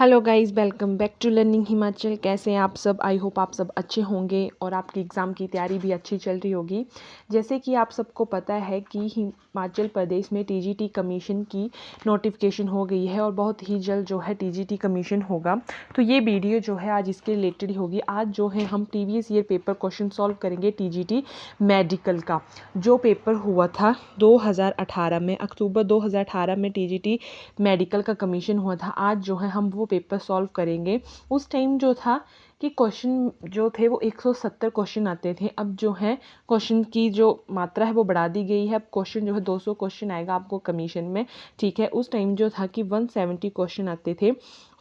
Hello guys, welcome back to learning Himachal. कैसे हैं आप सब? आई होप आप सब अच्छे होंगे और आपकी एग्ज़ाम की तैयारी भी अच्छी चल रही होगी। जैसे कि आप सबको पता है कि हिमाचल प्रदेश में टीजीटी कमीशन की नोटिफिकेशन हो गई है और बहुत ही जल्द जो है टीजीटी कमीशन होगा। तो ये वीडियो जो है आज इसके रिलेटेड ही होगी। आज जो है हम previous year paper question solve करेंगे टीजीटी मेडिकल का, जो पेपर हुआ था 2018 में, अक्टूबर 2018 में टीजीटी मेडिकल का कमीशन हुआ था। आज जो है हम वो पेपर सॉल्व करेंगे। उस टाइम जो था कि क्वेश्चन जो थे वो 170 क्वेश्चन आते थे। अब जो है क्वेश्चन की जो मात्रा है वो बढ़ा दी गई है। अब क्वेश्चन जो है 200 क्वेश्चन आएगा आपको कमीशन में, ठीक है। उस टाइम जो था कि 170 क्वेश्चन आते थे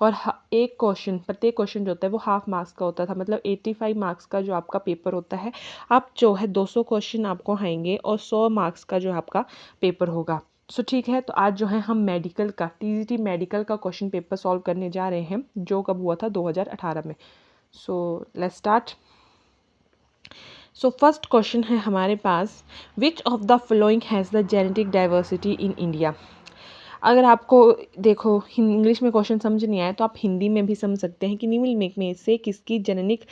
और एक क्वेश्चन, प्रत्येक क्वेश्चन जो होता है वो हाफ मार्क्स का होता था, मतलब 85 मार्क्स का जो आपका पेपर होता है। अब जो है 200 क्वेश्चन आपको आएंगे और 100 मार्क्स का जो आपका पेपर होगा। सो ठीक है, तो आज जो है हम मेडिकल का, टीजीटी मेडिकल का क्वेश्चन पेपर सॉल्व करने जा रहे हैं, जो कब हुआ था 2018 में। So let's start. So first question है हमारे पास, which of the following has the genetic diversity in India. अगर आपको देखो इंग्लिश में क्वेश्चन समझ नहीं आया तो आप हिंदी में भी समझ सकते हैं कि निम्नलिखित में से किसकी जेनेटिक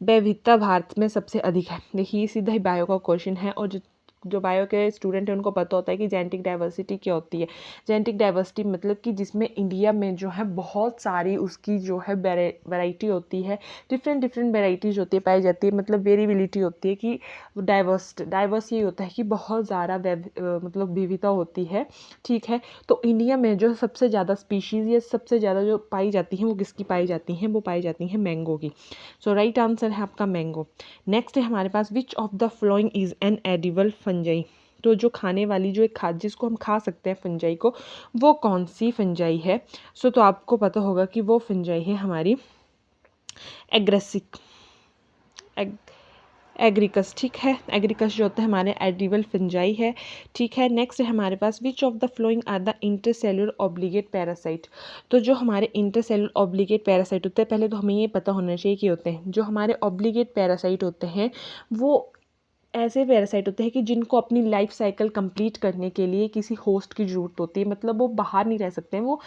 विविधता भारत में सबसे अधिक है। देखिए सीधा ही बायो का क्वेश्चन है और जो बायो के स्टूडेंट हैं उनको पता होता है कि जेनेटिक डाइवर्सिटी क्या होती है। जेनेटिक डाइवर्सिटी मतलब कि जिसमें इंडिया में जो है बहुत सारी उसकी जो है वैरायटी होती है, डिफरेंट वैराइटीज़ होती है, पाई जाती है, मतलब वेरिएबिलिटी होती है कि डाइवर्स ये होता है कि बहुत ज़्यादा मतलब विविधता होती है, ठीक है। तो इंडिया में जो सबसे ज़्यादा स्पीशीज़ या सबसे ज़्यादा जो पाई जाती हैं वो किसकी पाई जाती हैं? वो पाई जाती हैं मैंगो की। सो राइट आंसर है आपका मैंगो। नेक्स्ट है हमारे पास, which of the following is an edible fungi. तो जो खाने वाली, जो एक खाद जिसको हम खा सकते हैं फंजाई को, वो कौन सी फंजाई है? सो तो आपको पता होगा कि वो फंजाई है हमारी एग्रेसिक एग्रिकस, ठीक है। एग्रिकस जो होता है हमारे एडिबल फंजाई है, ठीक है। नेक्स्ट है हमारे पास, which of the following are the intercellular obligate parasite. तो जो हमारे इंटरसेलुलर ऑब्लिगेट पैरासाइट होते हैं, पहले तो हमें ये पता होना चाहिए कि होते हैं, जो हमारे ऑब्लिगेट पैरासाइट होते हैं वो ऐसे पैरासाइट होते हैं कि जिनको अपनी लाइफ साइकिल कंप्लीट करने के लिए किसी होस्ट की ज़रूरत होती है, मतलब वो बाहर नहीं रह सकते हैं। वो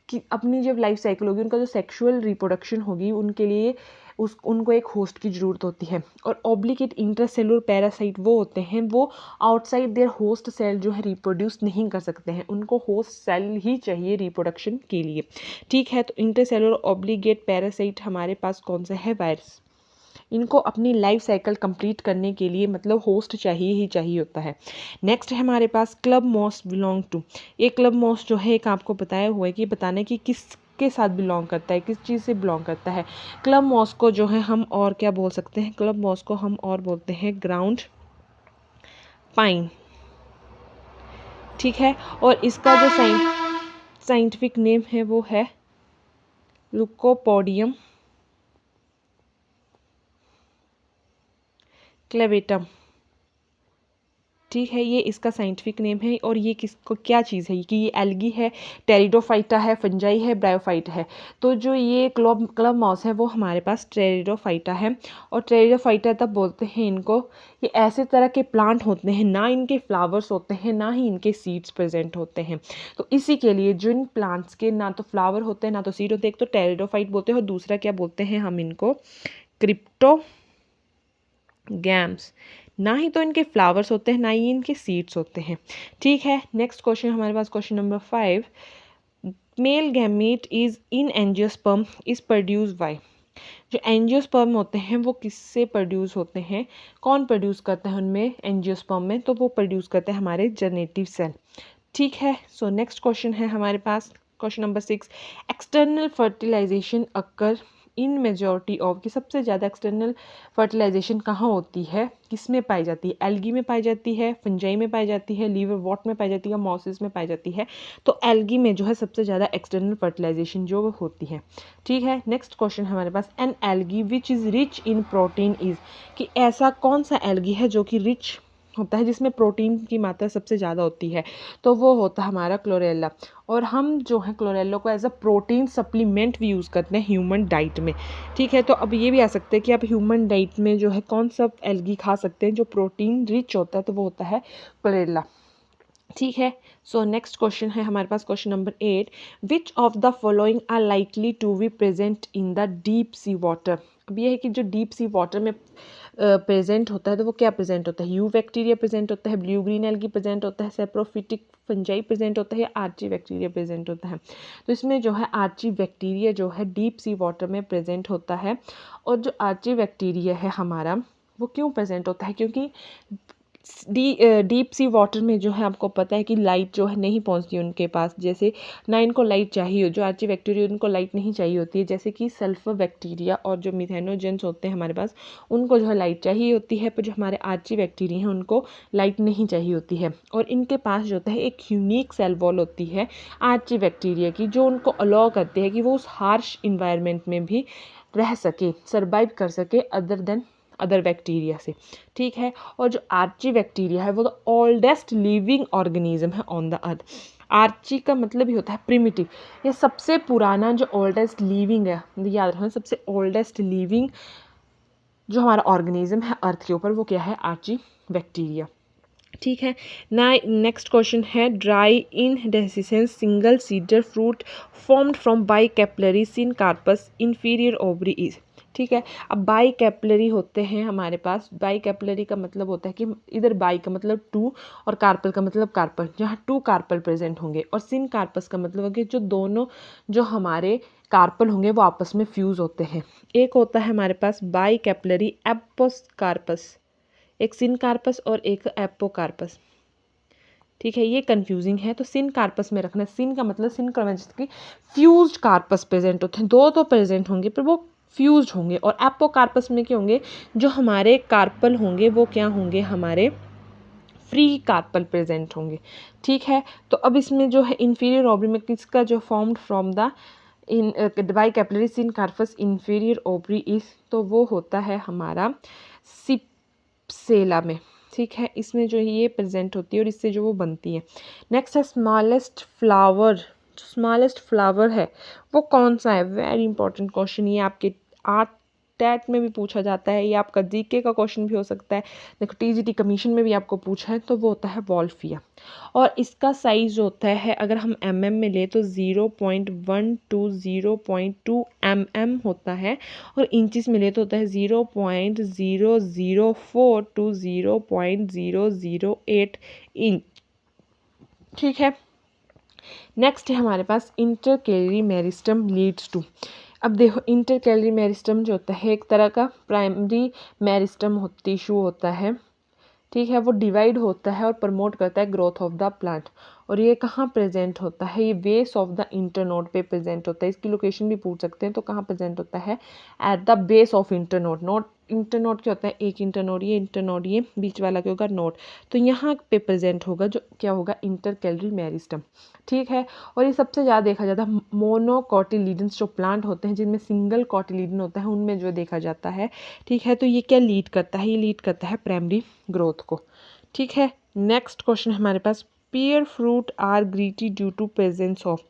कि अपनी जब लाइफ साइकिल होगी, उनका जो सेक्सुअल रिप्रोडक्शन होगी, उनके लिए उनको एक होस्ट की ज़रूरत होती है। और ऑब्लिगेट इंटरसेलुलर पैरासाइट वो होते हैं, वो आउटसाइड देयर होस्ट सेल जो है रिप्रोड्यूस नहीं कर सकते हैं, उनको होस्ट सेल ही चाहिए रिप्रोडक्शन के लिए, ठीक है। तो इंटरसेलुलर ऑब्लिगेट पैरासाइट हमारे पास कौन सा है? वायरस। इनको अपनी लाइफ साइकिल कंप्लीट करने के लिए मतलब होस्ट चाहिए ही चाहिए होता है। नेक्स्ट है हमारे पास, क्लब मॉस बिलोंग टू। ये क्लब मॉस जो है एक आपको बताया हुआ है कि बताने की किस के साथ बिलोंग करता है, किस चीज़ से बिलोंग करता है। क्लब मॉस को जो है हम और क्या बोल सकते हैं? क्लब मॉस को हम और बोलते हैं ग्राउंड पाइन, ठीक है। और इसका जो साइंटिफिक नेम है वो है लुकोपोडियम क्लेवेटम, ठीक है। ये इसका साइंटिफिक नेम है। और ये किसको क्या चीज़ है कि ये एल्गी है, टेरिडोफाइटा है, फंजाई है, ब्रायोफाइट है। तो जो ये क्लब माउस है वो हमारे पास टेरिडोफाइटा है। और टेरिडोफाइटा तब बोलते हैं इनको, ये ऐसे तरह के प्लांट होते हैं, ना इनके फ्लावर्स होते हैं ना ही इनके सीड्स प्रेजेंट होते हैं। तो इसी के लिए जिन प्लांट्स के ना तो फ्लावर होते हैं ना तो सीड होते हैं, एक तो टेरिडोफाइट बोलते हैं और दूसरा क्या बोलते हैं हम इनको? Crypto games. ना ही तो इनके फ्लावर्स होते हैं ना ही इनके सीड्स होते हैं, ठीक है। नेक्स्ट क्वेश्चन हमारे पास, question number 5, male gamete is in angiosperm is produce by. जो एंजियोस्पर्म होते हैं वो किससे प्रोड्यूस होते हैं? कौन प्रोड्यूस करता है उनमें एंजियोस्पर्म में? तो वो प्रोड्यूस करते हैं हमारे जेनेटिव सेल, ठीक है। सो नेक्स्ट क्वेश्चन है हमारे पास, question number 6, external fertilization occur in majority of, कि सबसे ज़्यादा एक्सटर्नल फर्टिलाइजेशन कहाँ होती है, किस में पाई जाती है? एल्गी में पाई जाती है, फंजाई में पाई जाती है, लीवर वॉट में पाई जाती है, मॉसिस में पाई जाती है? तो एल्गी में जो है सबसे ज़्यादा एक्सटर्नल फर्टिलाइजेशन जो होती है, ठीक है। नेक्स्ट क्वेश्चन हमारे पास, an algae which is rich in protein is, कि ऐसा कौन सा एल्गी है जो कि रिच होता है, जिसमें प्रोटीन की मात्रा सबसे ज़्यादा होती है? तो वो होता है हमारा क्लोरेला। और हम जो है क्लोरेला को एज अ प्रोटीन सप्लीमेंट भी यूज़ करते हैं ह्यूमन डाइट में, ठीक है। तो अब ये भी आ सकता है कि आप ह्यूमन डाइट में जो है कौन सा एल्गी खा सकते हैं जो प्रोटीन रिच होता है, तो वो होता है क्लोरेला। ठीक है। सो नेक्स्ट क्वेश्चन है हमारे पास question number 8, which of the following are likely to be present in the deep sea water. अब ये है कि जो डीप सी वाटर में प्रेजेंट होता है तो वो क्या प्रेजेंट होता है, यू बैक्टीरिया प्रेजेंट होता है, ब्लू ग्रीन एल्गी प्रेजेंट होता है, सेप्रोफिटिक फंजाई प्रेजेंट होता है, या आर्ची बैक्टीरिया प्रेजेंट होता है। तो इसमें जो है आर्ची बैक्टीरिया जो है डीप सी वाटर में प्रेजेंट होता है। और जो आर्ची बैक्टीरिया है हमारा वो क्यों प्रेजेंट होता है, क्योंकि डीप सी वाटर में जो है आपको पता है कि लाइट जो है नहीं पहुंचती उनके पास। जैसे ना इनको लाइट चाहिए, जो आर्ची बैक्टीरिया उनको लाइट नहीं चाहिए होती है, जैसे कि सल्फर बैक्टीरिया और जो मिथेनोजेंस होते हैं हमारे पास, उनको जो है लाइट चाहिए होती है, पर जो हमारे आर्ची बैक्टीरिया हैं उनको लाइट नहीं चाहिए होती है। और इनके पास जो होता है एक यूनिक सेल वॉल होती है आर्ची बैक्टीरिया की, जो उनको अलाउ करती है कि वो उस हार्श इन्वायरमेंट में भी रह सके, सर्वाइव कर सके अदर बैक्टीरिया से। ठीक है। और जो आर्ची बैक्टीरिया है वो द ओल्डेस्ट लिविंग ऑर्गेनिज्म है ऑन द अर्थ। आर्ची का मतलब ही होता है प्रिमिटिव, ये सबसे पुराना जो ओल्डेस्ट लिविंग है, याद रखना सबसे ओल्डेस्ट लिविंग जो हमारा ऑर्गेनिज्म है अर्थ के ऊपर वो क्या है, आर्ची बैक्टीरिया। ठीक है ना। नेक्स्ट क्वेश्चन है, dry indehiscence single seeded fruit formed from by capillary syncarpous inferior ovary is. ठीक है। अब बाई कैपलरी होते हैं हमारे पास, बाई कैपलरी का मतलब होता है कि इधर बाई का मतलब टू और कार्पल का मतलब कार्पल, जहाँ टू कार्पल प्रेजेंट होंगे, और सिन कार्पस का मतलब होगा जो दोनों जो हमारे कार्पल होंगे वो आपस में फ्यूज होते हैं। एक होता है हमारे पास बाई कैपलरी एपोस्कार्पस, एक सिन कार्पस और एक एपोकार्पस। ठीक है, ये कंफ्यूजिंग है तो सिन कार्पस में रखना। सिन का मतलब सिन की फ्यूज्ड कार्पस प्रेजेंट होते हैं, दो तो प्रेजेंट होंगे पर वो फ्यूज्ड होंगे। और एपोकार्पस में क्या होंगे, जो हमारे कार्पल होंगे वो क्या होंगे, हमारे फ्री कार्पल प्रेजेंट होंगे। ठीक है। तो अब इसमें जो है इंफीरियर ओवरी में किसका जो formed from the in by capillary syncarpous inferior ovary is, तो वो होता है हमारा सिप्सेला में। ठीक है, इसमें जो ये प्रेजेंट होती है और इससे जो वो बनती है। नेक्स्ट है स्मॉलेस्ट फ्लावर। जो स्मॉलेस्ट फ्लावर है वो कौन सा है, वेरी इंपॉर्टेंट क्वेश्चन, ये आपके आर्ट टैट में भी पूछा जाता है, ये आपका जीके का क्वेश्चन भी हो सकता है। देखो टीजीटी कमीशन में भी आपको पूछा है, तो वो होता है वॉल्फिया। और इसका साइज होता है अगर हम mm में ले तो 0.1 to 0.2 mm होता है, और इंचेस में ले तो होता है 0.004 to 0.008 इंच। ठीक है। नेक्स्ट है हमारे पास इंटरकैलरी मेरिस्टम लीड्स टू। अब देखो इंटरकैलरी मेरिस्टम जो होता है एक तरह का प्राइमरी मेरिस्टम टिश्यू होता है। ठीक है, वो डिवाइड होता है और प्रमोट करता है ग्रोथ ऑफ द प्लांट। और ये कहाँ प्रेजेंट होता है, ये बेस ऑफ द इंटरनोड पे प्रेजेंट होता है। इसकी लोकेशन भी पूछ सकते हैं, तो कहाँ प्रेजेंट होता है, at the base of internode. Node internode क्या होता है, एक इंटरनोड, ये इंटरनोड, ये बीच वाला क्या होगा नोड, तो यहाँ पे प्रेजेंट होगा जो क्या होगा, इंटरकैलरी मेरिस्टम। ठीक है। और ये सबसे ज़्यादा देखा जाता है मोनोकोटिलीडन्स जो प्लांट होते हैं जिनमें सिंगल कोटिलीडन होता है उनमें जो देखा जाता है। ठीक है, तो ये क्या लीड करता है, ये लीड करता है प्राइमरी ग्रोथ को। ठीक है। नेक्स्ट क्वेश्चन हमारे पास, pear fruit are gritty due to presence of.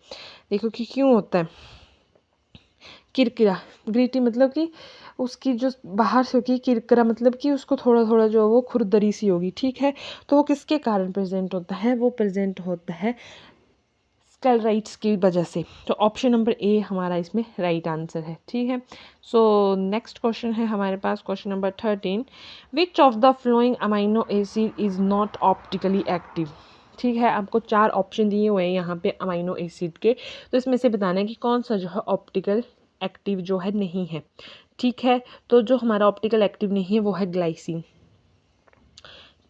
देखो कि क्यों होता है किरकिरा, ग्रीटी मतलब कि उसकी जो बाहर से होगी, किरकिरा मतलब कि उसको थोड़ा थोड़ा जो वो खुरदरी सी होगी। ठीक है, तो वो किसके कारण प्रेजेंट होता है, वो प्रेजेंट होता है स्क्लेराइट्स की वजह से। तो ऑप्शन नंबर ए हमारा इसमें राइट आंसर है। ठीक है। सो नेक्स्ट क्वेश्चन है हमारे पास question number 13, which of the following amino acid is not optically active. ठीक है, आपको 4 ऑप्शन दिए हुए हैं यहाँ पे अमाइनो एसिड के, तो इसमें से बताना है कि कौन सा जो है ऑप्टिकल एक्टिव जो है नहीं है। ठीक है, तो जो हमारा ऑप्टिकल एक्टिव नहीं है वो है ग्लाइसिन।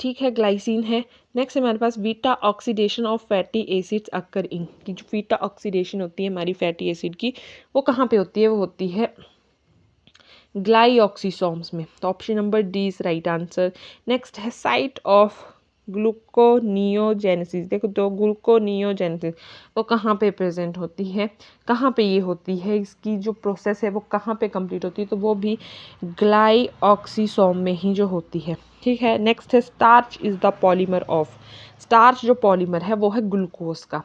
ठीक है, ग्लाइसिन है। नेक्स्ट हमारे पास beta oxidation of fatty acids occur in, कि जो बीटा ऑक्सीडेशन होती है हमारी फैटी एसिड की वो कहाँ पे होती है, वो होती है ग्लाइऑक्सीसोम्स में। तो option number D is right answer. Next है साइट ऑफ ग्लूकोनियोजेनेसिस। देखो तो ग्लूकोनियोजेनेसिस तो कहाँ पे प्रेजेंट होती है, कहाँ पे ये होती है, इसकी जो प्रोसेस है वो कहाँ पे कंप्लीट होती है, तो वो भी ग्लाइऑक्सीसोम में ही जो होती है। ठीक है। नेक्स्ट है starch is the polymer of. Starch जो पॉलीमर है वो है ग्लूकोज का।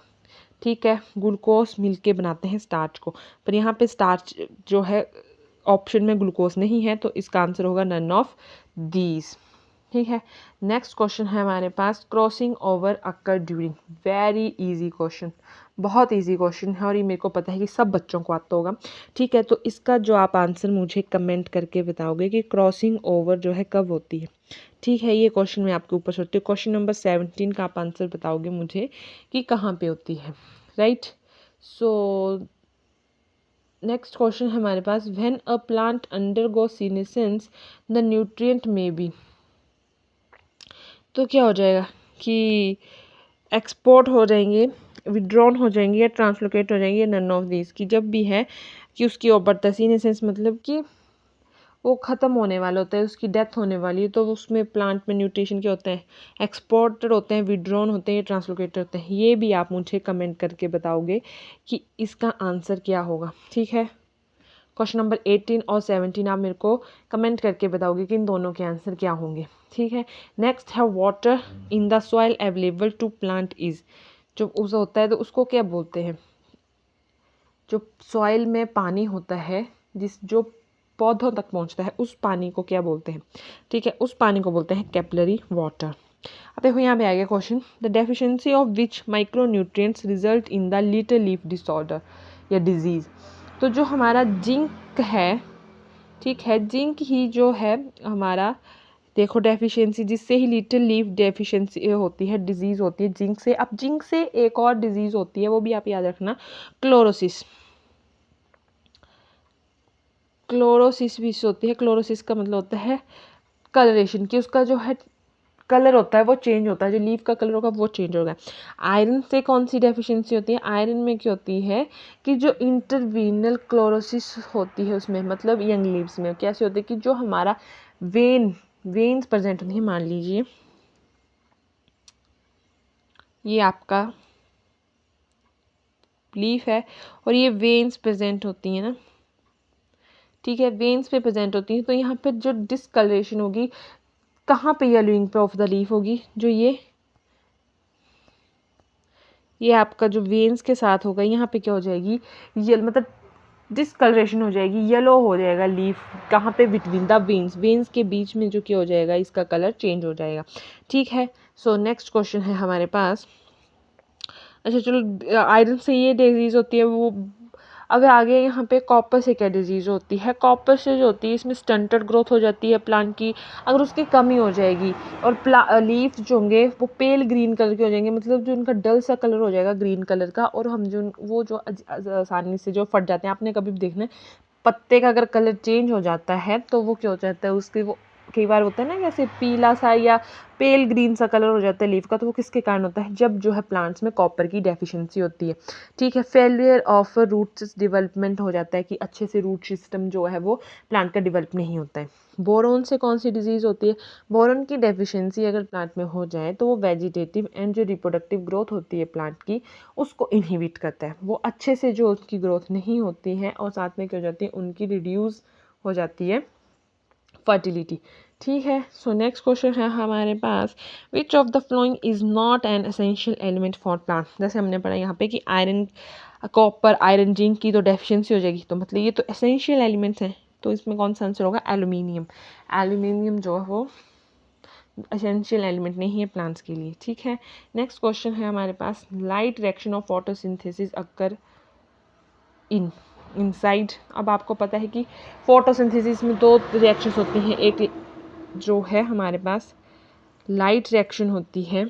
ठीक है, ग्लूकोज मिलके बनाते हैं स्टार्च को, पर यहाँ पे स्टार्च जो है ऑप्शन में ग्लूकोज नहीं है, तो इसका आंसर होगा नन ऑफ दीज। ठीक है। नेक्स्ट क्वेश्चन है हमारे पास crossing over occur during, very easy question, बहुत इजी क्वेश्चन है और ये मेरे को पता है कि सब बच्चों को आता होगा। ठीक है, तो इसका जो आप आंसर मुझे कमेंट करके बताओगे कि क्रॉसिंग ओवर जो है कब होती है। ठीक है, ये क्वेश्चन मैं आपके ऊपर छोड़ती हूँ। क्वेश्चन नंबर 17 का आप आंसर बताओगे मुझे कि कहाँ पे होती है, राइट। सो नेक्स्ट क्वेश्चन है हमारे पास when a plant undergo senescence the nutrient may be, तो क्या हो जाएगा कि एक्सपोर्ट हो जाएंगे, विड्रॉन हो जाएंगे या ट्रांसलोकेट हो जाएंगे, नन ऑफ दिस, की जब भी है कि उसकी ओवर सीनेसेंस मतलब कि वो ख़त्म होने वाला होता है, उसकी डेथ होने वाली है, तो उसमें प्लांट में न्यूट्रिशन क्या होते हैं, एक्सपोर्टेड होते हैं, विड्रॉन होते हैं, ट्रांसलोकेटेड होते हैं। ये भी आप मुझे कमेंट करके बताओगे कि इसका आंसर क्या होगा। ठीक है, क्वेश्चन नंबर 18 और 17 आप मेरे को कमेंट करके बताओगे कि इन दोनों के आंसर क्या होंगे। ठीक है, नेक्स्ट है water in the soil available to plant is, जो उस होता है तो उसको क्या बोलते हैं, जो सॉइल में पानी होता है जो पौधों तक पहुंचता है, उस पानी को क्या बोलते हैं। ठीक है, उस पानी को बोलते हैं कैपिलरी वाटर। अब देखो यहाँ पे आ गया question, the deficiency of which micro nutrients result in the little leaf disorder या डिजीज। तो जो हमारा जिंक है, ठीक है, जिंक ही जो है हमारा, देखो डेफिशिएंसी जिससे ही लिटिल लीफ डेफिशिएंसी होती है, डिजीज़ होती है जिंक से। अब जिंक से एक और डिजीज़ होती है, वो भी आप याद रखना, क्लोरोसिस। क्लोरोसिस भी होती है। क्लोरोसिस का मतलब होता है कलरेशन, कि उसका जो है कलर होता है वो चेंज होता है, जो लीफ का कलर होगा वो चेंज होगा। आयरन से कौन सी डेफिशिएंसी होती है, आयरन में क्या होती है कि जो इंटरवीनल क्लोरोसिस होती है उसमें, मतलब यंग लीव्स में कैसे होती है कि जो हमारा वेन्स प्रेजेंट होती है। मान लीजिए ये आपका लीफ है और ये वेन्स प्रेजेंट होती हैं ना, ठीक है, वेन्स पे प्रेजेंट होती हैं, तो यहाँ पे जो डिसकलरेशन होगी कहाँ पे, येलोइंग पे ऑफ द लीफ होगी, जो ये आपका जो वेन्स के साथ होगा, यहाँ पे क्या हो जाएगी, ये मतलब डिसकलरेशन हो जाएगी, येलो हो जाएगा लीफ, कहाँ पे, बिटवीन द वेन्स के बीच में जो क्या हो जाएगा, इसका कलर चेंज हो जाएगा। ठीक है, सो नेक्स्ट क्वेश्चन है हमारे पास, अच्छा चलो, आयरन से ये डिजीज़ होती है वो। अब आगे यहाँ पे कॉपर से क्या डिजीज़ होती है, कॉपर से जो होती है इसमें स्टंटेड ग्रोथ हो जाती है प्लांट की, अगर उसकी कमी हो जाएगी, और लीफ जो होंगे वो पेल ग्रीन कलर के हो जाएंगे, मतलब जो उनका डल सा कलर हो जाएगा ग्रीन कलर का, और हम जो वो जो आसानी से जो फट जाते हैं, आपने कभी भी देखना है पत्ते का अगर कलर चेंज हो जाता है तो वो क्या हो जाता है, उसके वो कई बार होता है ना जैसे पीला सा या पेल ग्रीन सा कलर हो जाता है लीफ का, तो वो किसके कारण होता है, जब जो है प्लांट्स में कॉपर की डेफिशिएंसी होती है। ठीक है, फेलियर ऑफ रूट डेवलपमेंट हो जाता है कि अच्छे से रूट सिस्टम जो है वो प्लांट का डेवलप नहीं होता है। बोरोन से कौन सी डिजीज़ होती है, बोरोन की डेफिशिएंसी अगर प्लांट में हो जाए तो वो वेजिटेटिव एंड जो रिप्रोडक्टिव ग्रोथ होती है प्लांट की उसको इनहिबिट करता है, वो अच्छे से जो उसकी ग्रोथ नहीं होती है, और साथ में क्या हो जाती है, उनकी रिड्यूस हो जाती है फर्टिलिटी। ठीक है, सो नेक्स्ट क्वेश्चन है हमारे पास, which of the following is not an essential element for plant. जैसे हमने पढ़ा यहाँ पे कि आयरन, कॉपर, आयरन, जिंक की तो डेफिशिएंसी हो जाएगी, तो मतलब ये तो एसेंशियल एलिमेंट्स हैं, तो इसमें कौन सा आंसर होगा, एल्यूमिनियम। एल्यूमिनियम जो है वो एसेंशियल एलिमेंट नहीं है प्लांट्स के लिए। ठीक है, नेक्स्ट क्वेश्चन है हमारे पास, light reaction of photosynthesis occur inside. अब आपको पता है कि फोटोसिंथेसिस में दो रिएक्शंस होती हैं, एक जो है हमारे पास लाइट रिएक्शन होती है,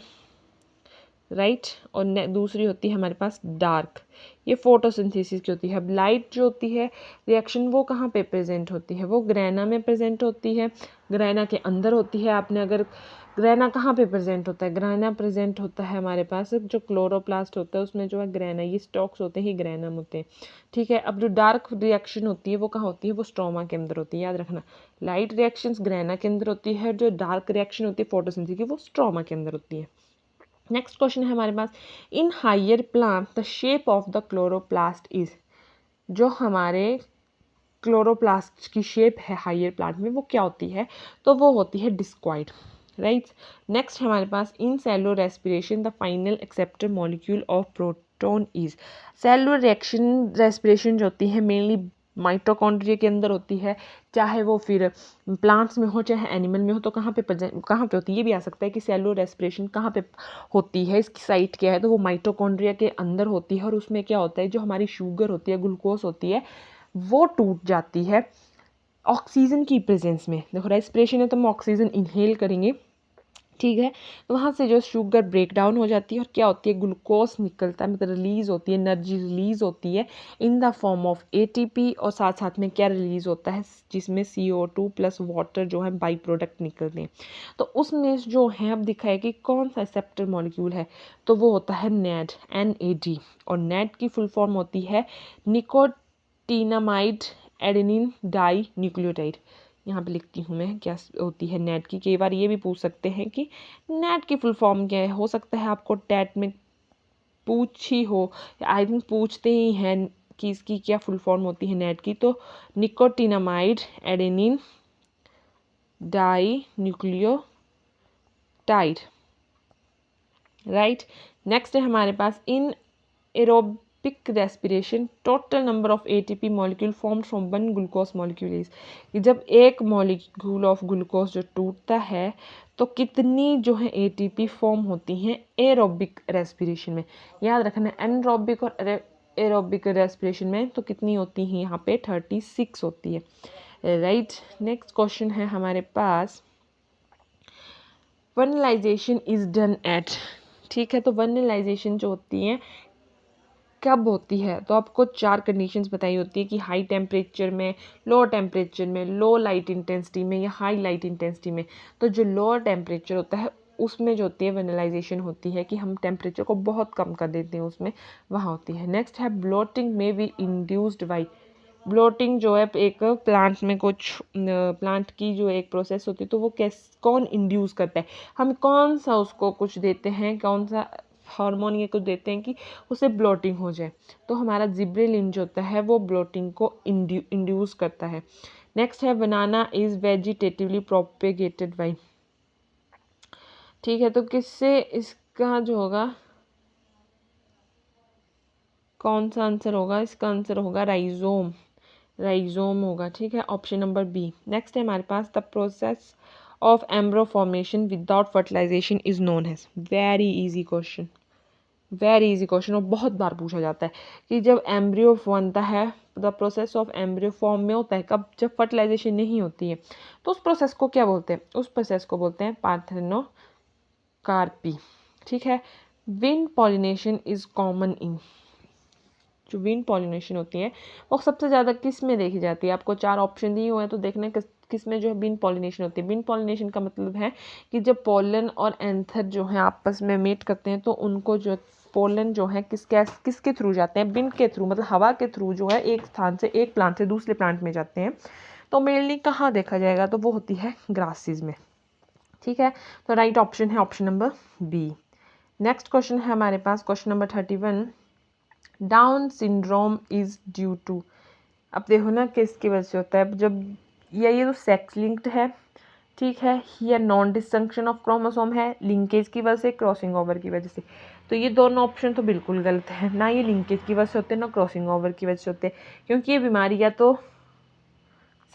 राइट, और दूसरी होती है हमारे पास डार्क, ये फोटोसिंथेसिस की होती है। अब लाइट जो होती है रिएक्शन वो कहाँ पे प्रेजेंट होती है, वो ग्रैना में प्रेजेंट होती है, ग्रैना के अंदर होती है। आपने अगर ग्रैना कहाँ पे प्रेजेंट होता है, ग्रैना प्रेजेंट होता है हमारे पास जो क्लोरोप्लास्ट होता है उसमें जो है ग्रैना, ये स्टॉक्स होते हैं, ये ग्रैनम होते हैं। ठीक है, अब जो डार्क रिएक्शन होती है वो कहाँ होती है, वो स्ट्रोमा के अंदर होती है, याद रखना। लाइट रिएक्शंस ग्रैना के अंदर होती है, जो डार्क रिएक्शन होती है फोटोसिंथेसिस की वो स्ट्रोमा के अंदर होती है। नेक्स्ट क्वेश्चन है हमारे पास, in higher plant the shape of the chloroplast is. जो हमारे क्लोरोप्लास्ट की शेप है हायर प्लांट में वो क्या होती है, तो वो होती है डिस्क्वाइड, राइट। नेक्स्ट हमारे पास, in cellular respiration the final acceptor molecule of proton is. Cellular reaction respiration जो होती है मेनली माइटोकॉन्ड्रिया के अंदर होती है, चाहे वो फिर प्लांट्स में हो चाहे एनिमल में हो, तो कहाँ पे होती है, ये भी आ सकता है कि सेलुलर रेस्पिरेशन कहाँ पे होती है, इसकी साइट क्या है, तो वो माइटोकॉन्ड्रिया के अंदर होती है। और उसमें क्या होता है, जो हमारी शुगर होती है, ग्लूकोज होती है, वो टूट जाती है ऑक्सीजन की प्रेजेंस में। देखो रेस्पिरेशन है तो हम ऑक्सीजन इनहेल करेंगे, ठीक है, तो वहाँ से जो शुगर ब्रेक डाउन हो जाती है और क्या होती है, ग्लूकोज निकलता है, मतलब रिलीज होती है, एनर्जी रिलीज होती है in the form of ATP, और साथ साथ में क्या रिलीज होता है, जिसमें CO2 प्लस वाटर जो है बाई प्रोडक्ट निकलते हैं। तो उसमें जो है अब दिखा है कि कौन सा एक्सेप्टर मॉलिक्यूल है, तो वो होता है NAD, NAD। और NAD की फुल फॉर्म होती है निकोटिनामाइड एडेनिन डाई न्यूक्लियोटाइड। यहाँ पे लिखती हूँ मैं क्या होती है NAD की। कई बार ये भी पूछ सकते हैं कि NAD की फुल फॉर्म क्या है, हो सकता है आपको टैट में पूछ ही हो, आई थिंक पूछते ही हैं कि इसकी क्या फुल फॉर्म होती है NAD की। तो nicotinamide adenine dinucleotide, right. Next है हमारे पास in aerobic respiration total number of ATP molecule form from one glucose molecule is, कि जब एक मॉलिक्यूल ऑफ ग्लूकोज जो टूटता है तो कितनी जो है ATP फॉर्म होती हैं एरोबिक रेस्पिरेशन में। याद रखना एनरोबिक और एरोबिक रेस्पिरेशन में तो कितनी होती हैं, यहाँ पे 36 होती है, राइट। नेक्स्ट क्वेश्चन है हमारे पास वनलाइजेशन इज डन एट, ठीक है, तो वनलाइजेशन जो होती है कब होती है, तो आपको 4 कंडीशंस बताई होती है कि हाई टेम्परेचर में, लो टेम्परेचर में, लो लाइट इंटेंसिटी में या हाई लाइट इंटेंसिटी में। तो जो लोअर टेम्परेचर होता है उसमें जो होती है वेनिलाइजेशन होती है कि हम टेम्परेचर को बहुत कम कर देते हैं उसमें, वहाँ होती है। नेक्स्ट है ब्लोटिंग में बी इंड्यूस्ड बाई, ब्लोटिंग जो है एक प्लांट में कुछ प्लांट की जो एक प्रोसेस होती है, तो वो कौन इंड्यूस करता है, हम कौन सा उसको कुछ देते हैं, कौन सा हार्मोन ये कुछ देते हैं कि उसे ब्लोटिंग हो जाए, तो हमारा जिब्रेलिन जो होता है वो ब्लोटिंग को इंड्यूस करता है। नेक्स्ट है बनाना इज वेजिटेटिवली प्रोपेगेटेड बाई, ठीक है, तो किससे इसका जो होगा, कौन सा आंसर होगा, इसका आंसर होगा राइजोम, राइजोम होगा, ठीक है, ऑप्शन नंबर बी। नेक्स्ट है हमारे पास the process of embryo formation without fertilization is known as, very easy question, very easy question, और बहुत बार पूछा जाता है कि जब एम्ब्रियो बनता है, the process of embryo form में होता है कब, जब फर्टिलाइजेशन नहीं होती है, तो उस प्रोसेस को क्या बोलते हैं, उस प्रोसेस को बोलते हैं पार्थेनोकार्पी, ठीक है। Wind pollination is common in, जो विंड पॉलिनेशन होती है वो सबसे ज़्यादा किस में देखी जाती है, आपको 4 ऑप्शन दिए हुए हैं, तो देखना किस में जो है विंड पॉलिनेशन होती है। विंड पॉलिनेशन का मतलब है कि जब पोलन और एंथर जो है आपस में मीट करते हैं, तो उनको जो पोलन जो है किसके थ्रू जाते हैं, विंड के थ्रू, मतलब हवा के थ्रू जो है एक स्थान से, एक प्लांट से दूसरे प्लांट में जाते हैं। तो मेनली कहाँ देखा जाएगा, तो वो होती है ग्रासेस में, ठीक है। तो राइट ऑप्शन है option number B. Next question है हमारे पास question number 31, down syndrome is due to, अब देखो ना किसकी वजह से होता है, जब ये तो सेक्स लिंक्ड है, ठीक है, या नॉन डिस्जंक्शन ऑफ क्रोमोसोम है, लिंकेज की वजह से, क्रॉसिंग ओवर की वजह से। तो ये दोनों ऑप्शन तो बिल्कुल गलत है, ना ये लिंकेज की वजह से होते हैं ना क्रॉसिंग ओवर की वजह से होते हैं, क्योंकि ये बीमारी या तो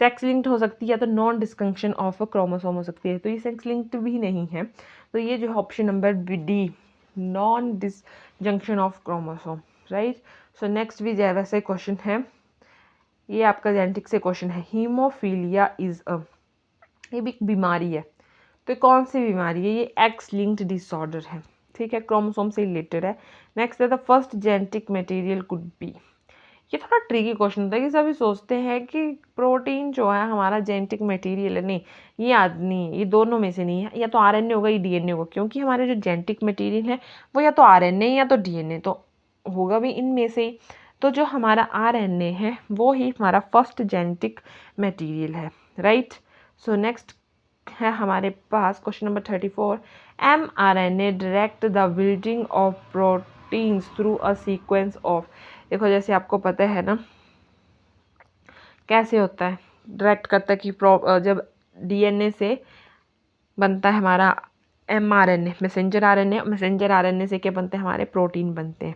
सेक्स लिंक्ड हो सकती है या तो नॉन डिस्जंक्शन ऑफ क्रोमोसोम हो सकती है, तो ये सेक्स लिंक्ड भी नहीं है। तो ये जो option number D, non disjunction of chromosome, right. So next भी वैसे क्वेश्चन है, ये आपका जेनेटिक से क्वेश्चन है, हीमोफीलिया इज अ, ये भी एक बीमारी है, तो कौन सी बीमारी है, ये एक्स लिंक्ड डिसऑर्डर है, ठीक है, क्रोमोसोम से रिलेटेड है। नेक्स्ट है the first genetic material could be, ये थोड़ा ट्रिकी क्वेश्चन होता है कि सभी सोचते हैं कि प्रोटीन जो है हमारा जेनेटिक मटेरियल है, नहीं ये नहीं, ये दोनों में से नहीं है, या तो RNA होगा या DNA होगा, क्योंकि हमारे जो जेनेटिक मटेरियल है वो या तो RNA या तो DNA, तो होगा भी इनमें से ही। तो जो हमारा RNA है वो ही हमारा फर्स्ट जेनेटिक मटेरियल है, राइट। सो नेक्स्ट है हमारे पास question number 34, mRNA direct the building of proteins through a sequence of, देखो जैसे आपको पता है ना कैसे होता है, डायरेक्ट करता है कि जब DNA से बनता है हमारा mRNA, मैसेंजर RNA से क्या बनते हैं, हमारे प्रोटीन बनते हैं,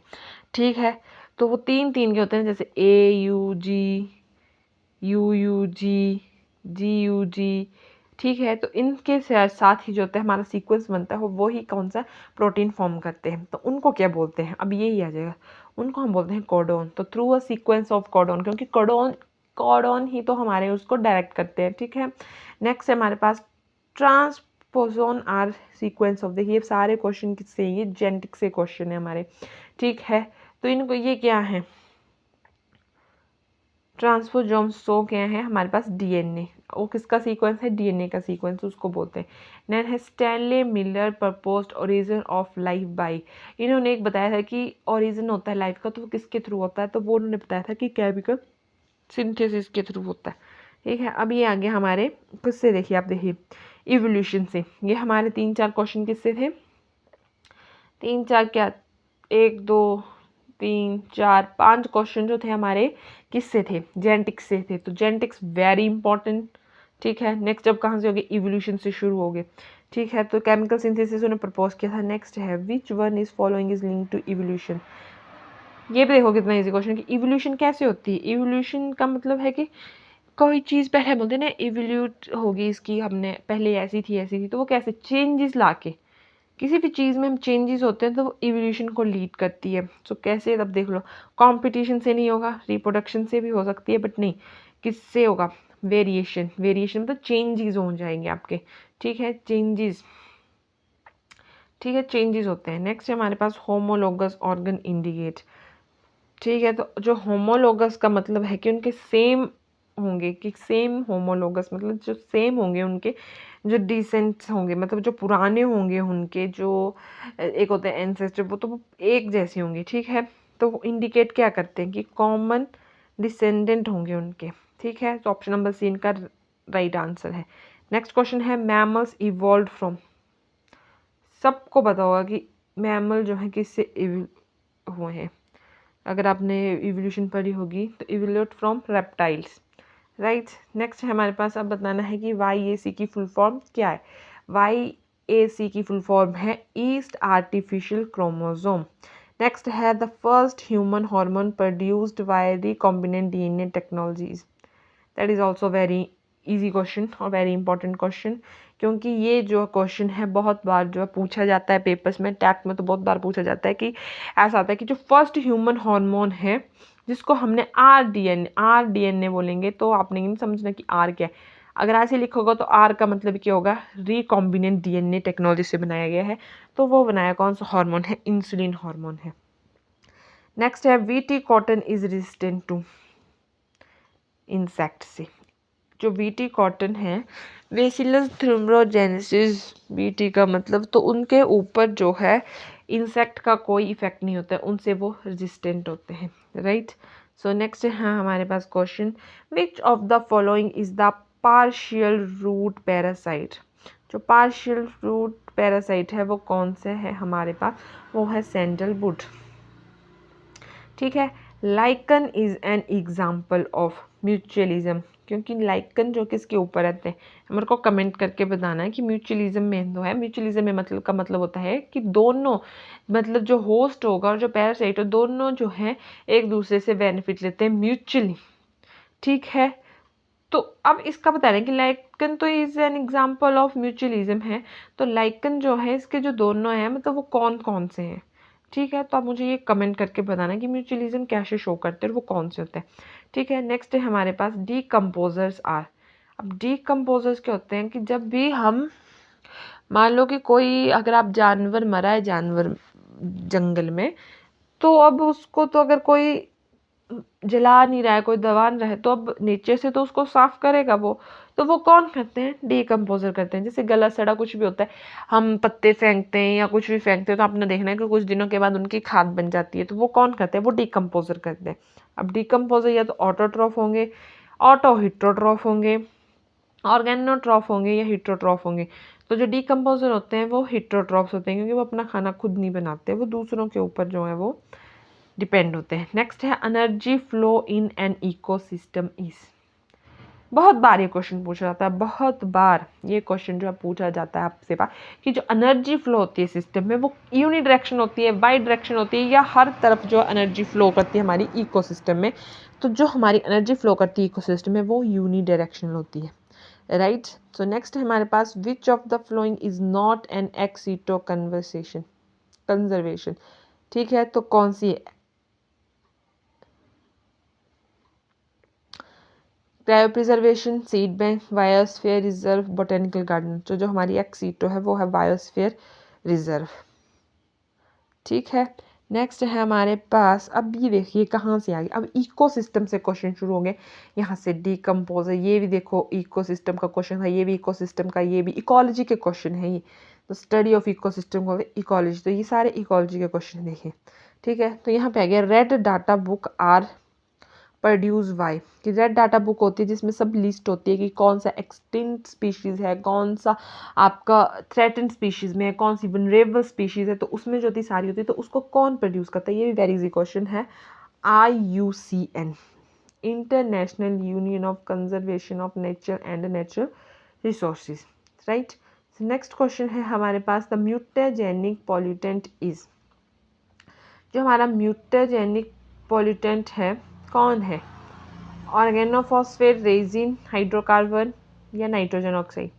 ठीक है। तो वो तीन के होते हैं, जैसे AUG UUG, GUG, ठीक है। तो इनके साथ ही जो होता है हमारा सीक्वेंस बनता है वो ही कौन सा प्रोटीन फॉर्म करते हैं, तो उनको क्या बोलते हैं, अब यही आ जाएगा, उनको हम बोलते हैं कोडोन। तो through a sequence of codon, क्योंकि कोडोन कोडोन ही तो हमारे उसको डायरेक्ट करते हैं, ठीक है। नेक्स्ट है हमारे पास transposon are sequence of the, ये सारे क्वेश्चन किससे, ये जेनेटिक्स से क्वेश्चन है हमारे, ठीक है। तो इनको ये क्या है, ट्रांसपोजोम्स तो क्या है हमारे पास डीएनए, वो किसका सीक्वेंस है, डीएनए का सीक्वेंस, उसको बोलते हैं। नेक्स्ट है Stanley Miller proposed origin of life by, इन्होंने एक बताया था कि ओरिजिन होता है लाइफ का तो वो किसके थ्रू होता है, तो वो उन्होंने बताया था कि केमिकल सिंथेसिस के थ्रू होता है, ठीक है। अब ये आगे हमारे किससे, देखिए आप देखिए इवोल्यूशन से, ये हमारे 3-4 क्वेश्चन किससे थे, 3-4 क्या, 1 2 3 4 5 क्वेश्चन जो थे हमारे किससे थे, जेनेटिक्स से थे। तो जेनेटिक्स वेरी इंपॉर्टेंट, ठीक है। नेक्स्ट अब कहाँ से हो गए, इवोल्यूशन से शुरू हो गए, ठीक है। तो केमिकल सिंथेसिस उन्होंने प्रपोज किया था। नेक्स्ट है which one is following is link to evolution, ये भी देखो कितना इजी क्वेश्चन कि इवोल्यूशन कैसे होती है। इवोल्यूशन का मतलब है कि कोई चीज़ पहले बोलते हैं ना इवोल्यूट होगी, इसकी हमने पहले ऐसी थी, तो वो कैसे चेंजेस लाके, किसी भी चीज़ में हम चेंजेस होते हैं तो वो इवोल्यूशन को लीड करती है। सो कैसे, तब देख लो, कंपटीशन से नहीं होगा, रिप्रोडक्शन से भी हो सकती है, बट नहीं, किससे होगा, वेरिएशन, वेरिएशन मतलब चेंजेस हो जाएंगे आपके, ठीक है, चेंजेस, ठीक है, चेंजेस होते हैं। नेक्स्ट है हमारे पास होमोलोगस ऑर्गन इंडिकेट, ठीक है। तो जो होमोलोगस का मतलब है कि उनके सेम होंगे, कि सेम होमोलोगस मतलब जो सेम होंगे उनके जो डिसेंट्स होंगे, मतलब जो पुराने होंगे उनके जो एक होते हैं एंसेस्टर, वो तो वो एक जैसे होंगे, ठीक है। तो इंडिकेट क्या करते हैं कि कॉमन डिसेंडेंट होंगे उनके, ठीक है। तो ऑप्शन नंबर सी इनका राइट आंसर है। नेक्स्ट क्वेश्चन है मैमल्स इवॉल्व फ्रॉम, सबको पता होगा कि मैमल जो है किससे हुए हैं, अगर आपने इवोल्यूशन पढ़ी होगी तो evolute from reptiles, right. Next है हमारे पास, अब बताना है कि YAC की फुल फॉर्म क्या है। YAC की फुल फॉर्म है ईस्ट आर्टिफिशियल क्रोमोसोम। नेक्स्ट है the first human hormone produced by recombinant DNA technologies, that is also very easy question और वेरी इंपॉर्टेंट क्वेश्चन, क्योंकि ये जो क्वेश्चन है बहुत बार जो है पूछा जाता है पेपर्स में, टैट में तो बहुत बार पूछा जाता है कि ऐसा आता है कि जो फर्स्ट ह्यूमन हार्मोन है जिसको हमने RDNA बोलेंगे, तो आपने नहीं समझना कि आर क्या है, अगर ऐसे लिखोगा तो आर का मतलब क्या होगा, रिकॉम्बिनेंट DNA टेक्नोलॉजी से बनाया गया है, तो वो बनाया कौन सा हार्मोन है, इंसुलिन हार्मोन है। नेक्स्ट है VT cotton is resistant to insect से, जो बीटी कॉटन है बेसिलस थ्यूमरोजेनेसिस, बीटी का मतलब, तो उनके ऊपर जो है इंसेक्ट का कोई इफेक्ट नहीं होता है, उनसे वो रेजिस्टेंट होते हैं, राइट। सो नेक्स्ट है हमारे पास question, which of the following is the partial root parasite, जो पार्शियल रूट पैरासाइट है वो कौन से है हमारे पास, वो है सैंडलवुड, ठीक है। Lichen is an example of mutualism, क्योंकि लाइकन जो किसके ऊपर रहते हैं, हमारे को कमेंट करके बताना है कि म्यूचुअलिज्म में जो है, म्यूचुअलिज्म में मतलब का मतलब होता है कि दोनों, मतलब जो होस्ट होगा और जो पैरासाइट हो, दोनों जो है एक दूसरे से बेनिफिट लेते हैं म्यूचुअली, ठीक है। तो अब इसका बता रहे हैं कि लाइकन तो is an example of mutualism है, तो लाइकन जो है इसके जो दोनों हैं मतलब वो कौन कौन से हैं, ठीक है। तो आप मुझे ये कमेंट करके बताना कि म्यूचुअलिज्म कैसे शो करते हैं और वो कौन से होते हैं, ठीक है। नेक्स्ट है हमारे पास डीकम्पोजर्स आर, अब डीकम्पोजर्स क्या होते हैं कि जब भी हम, मान लो कि कोई, अगर आप जानवर मरा है, जानवर जंगल में, तो अब उसको तो अगर कोई जला नहीं रहा है, कोई दबा नहीं रहा है, तो अब नीचे से तो उसको साफ करेगा वो, तो वो कौन करते हैं, डीकम्पोजर करते हैं। जैसे गला सड़ा कुछ भी होता है, हम पत्ते फेंकते हैं या कुछ भी फेंकते हैं, तो आपने देखना है कि कुछ दिनों के बाद उनकी खाद बन जाती है, तो वो कौन करते हैं, वो डीकम्पोजर करते हैं। अब डीकम्पोजर या तो ऑटोट्रॉफ होंगे, ऑटो हिट्रोट्रॉफ होंगे, ऑर्गेनोट्रॉफ होंगे या हिट्रोट्रॉफ होंगे। तो जो डीकम्पोजर होते हैं वो हिट्रोट्रॉफ्स होते हैं, क्योंकि वो अपना खाना खुद नहीं बनाते, वो दूसरों के ऊपर जो है वो डिपेंड होते हैं। नेक्स्ट है energy flow in an ecosystem is, बहुत बार ये क्वेश्चन पूछा जाता है, बहुत बार ये क्वेश्चन जो है पूछा जाता है आपसे पास कि जो एनर्जी फ्लो होती है सिस्टम में वो यूनि डायरेक्शन होती है, बाई डायरेक्शन होती है, या हर तरफ जो एनर्जी फ्लो करती है हमारी इकोसिस्टम में। तो जो हमारी एनर्जी फ्लो करती है इकोसिस्टम में वो यूनि डायरेक्शनल होती है, राइट। सो नेक्स्ट है हमारे पास which of the following is not an ex situ conservation. ठीक है, तो कौन सी है? Cryopreservation, seed bank, biosphere reserve, botanical garden. तो जो हमारी एक्सीटो है वो है बायोस्फीयर रिजर्व। ठीक है, नेक्स्ट है हमारे पास, अब ये देखिए कहाँ से आ गए, अब इकोसिस्टम से क्वेश्चन शुरू होंगे। यहाँ से डिकम्पोज है, ये भी देखो इकोसिस्टम का क्वेश्चन है, ये भी इकोसिस्टम का, ये भी इकोलॉजी के क्वेश्चन है। ये तो स्टडी ऑफ इकोसिस्टम को इकोलॉजी, तो ये सारे इकोलॉजी के क्वेश्चन देखें। ठीक है, तो यहाँ पे आ गया red data book are produce by, कि रेड डाटा बुक होती है जिसमें सब लिस्ट होती है कि कौन सा एक्सटिंक्ट स्पीशीज़ है, कौन सा आपका थ्रेटेंड स्पीशीज़ में है, कौन सी वनरेबल स्पीशीज़ है, तो उसमें जो होती सारी होती है, तो उसको कौन प्रोड्यूस करता है? ये भी वेरी इजी क्वेश्चन है। IUCN, international union of conservation of nature and natural resources, right. Next question है हमारे पास द म्यूटाजेनिक पॉल्यूटेंट इज, जो हमारा म्यूटाजेनिक पॉल्यूटेंट है कौन है? ऑर्गेनोफॉस्फेट, रेजिन, हाइड्रोकार्बन या नाइट्रोजन ऑक्साइड।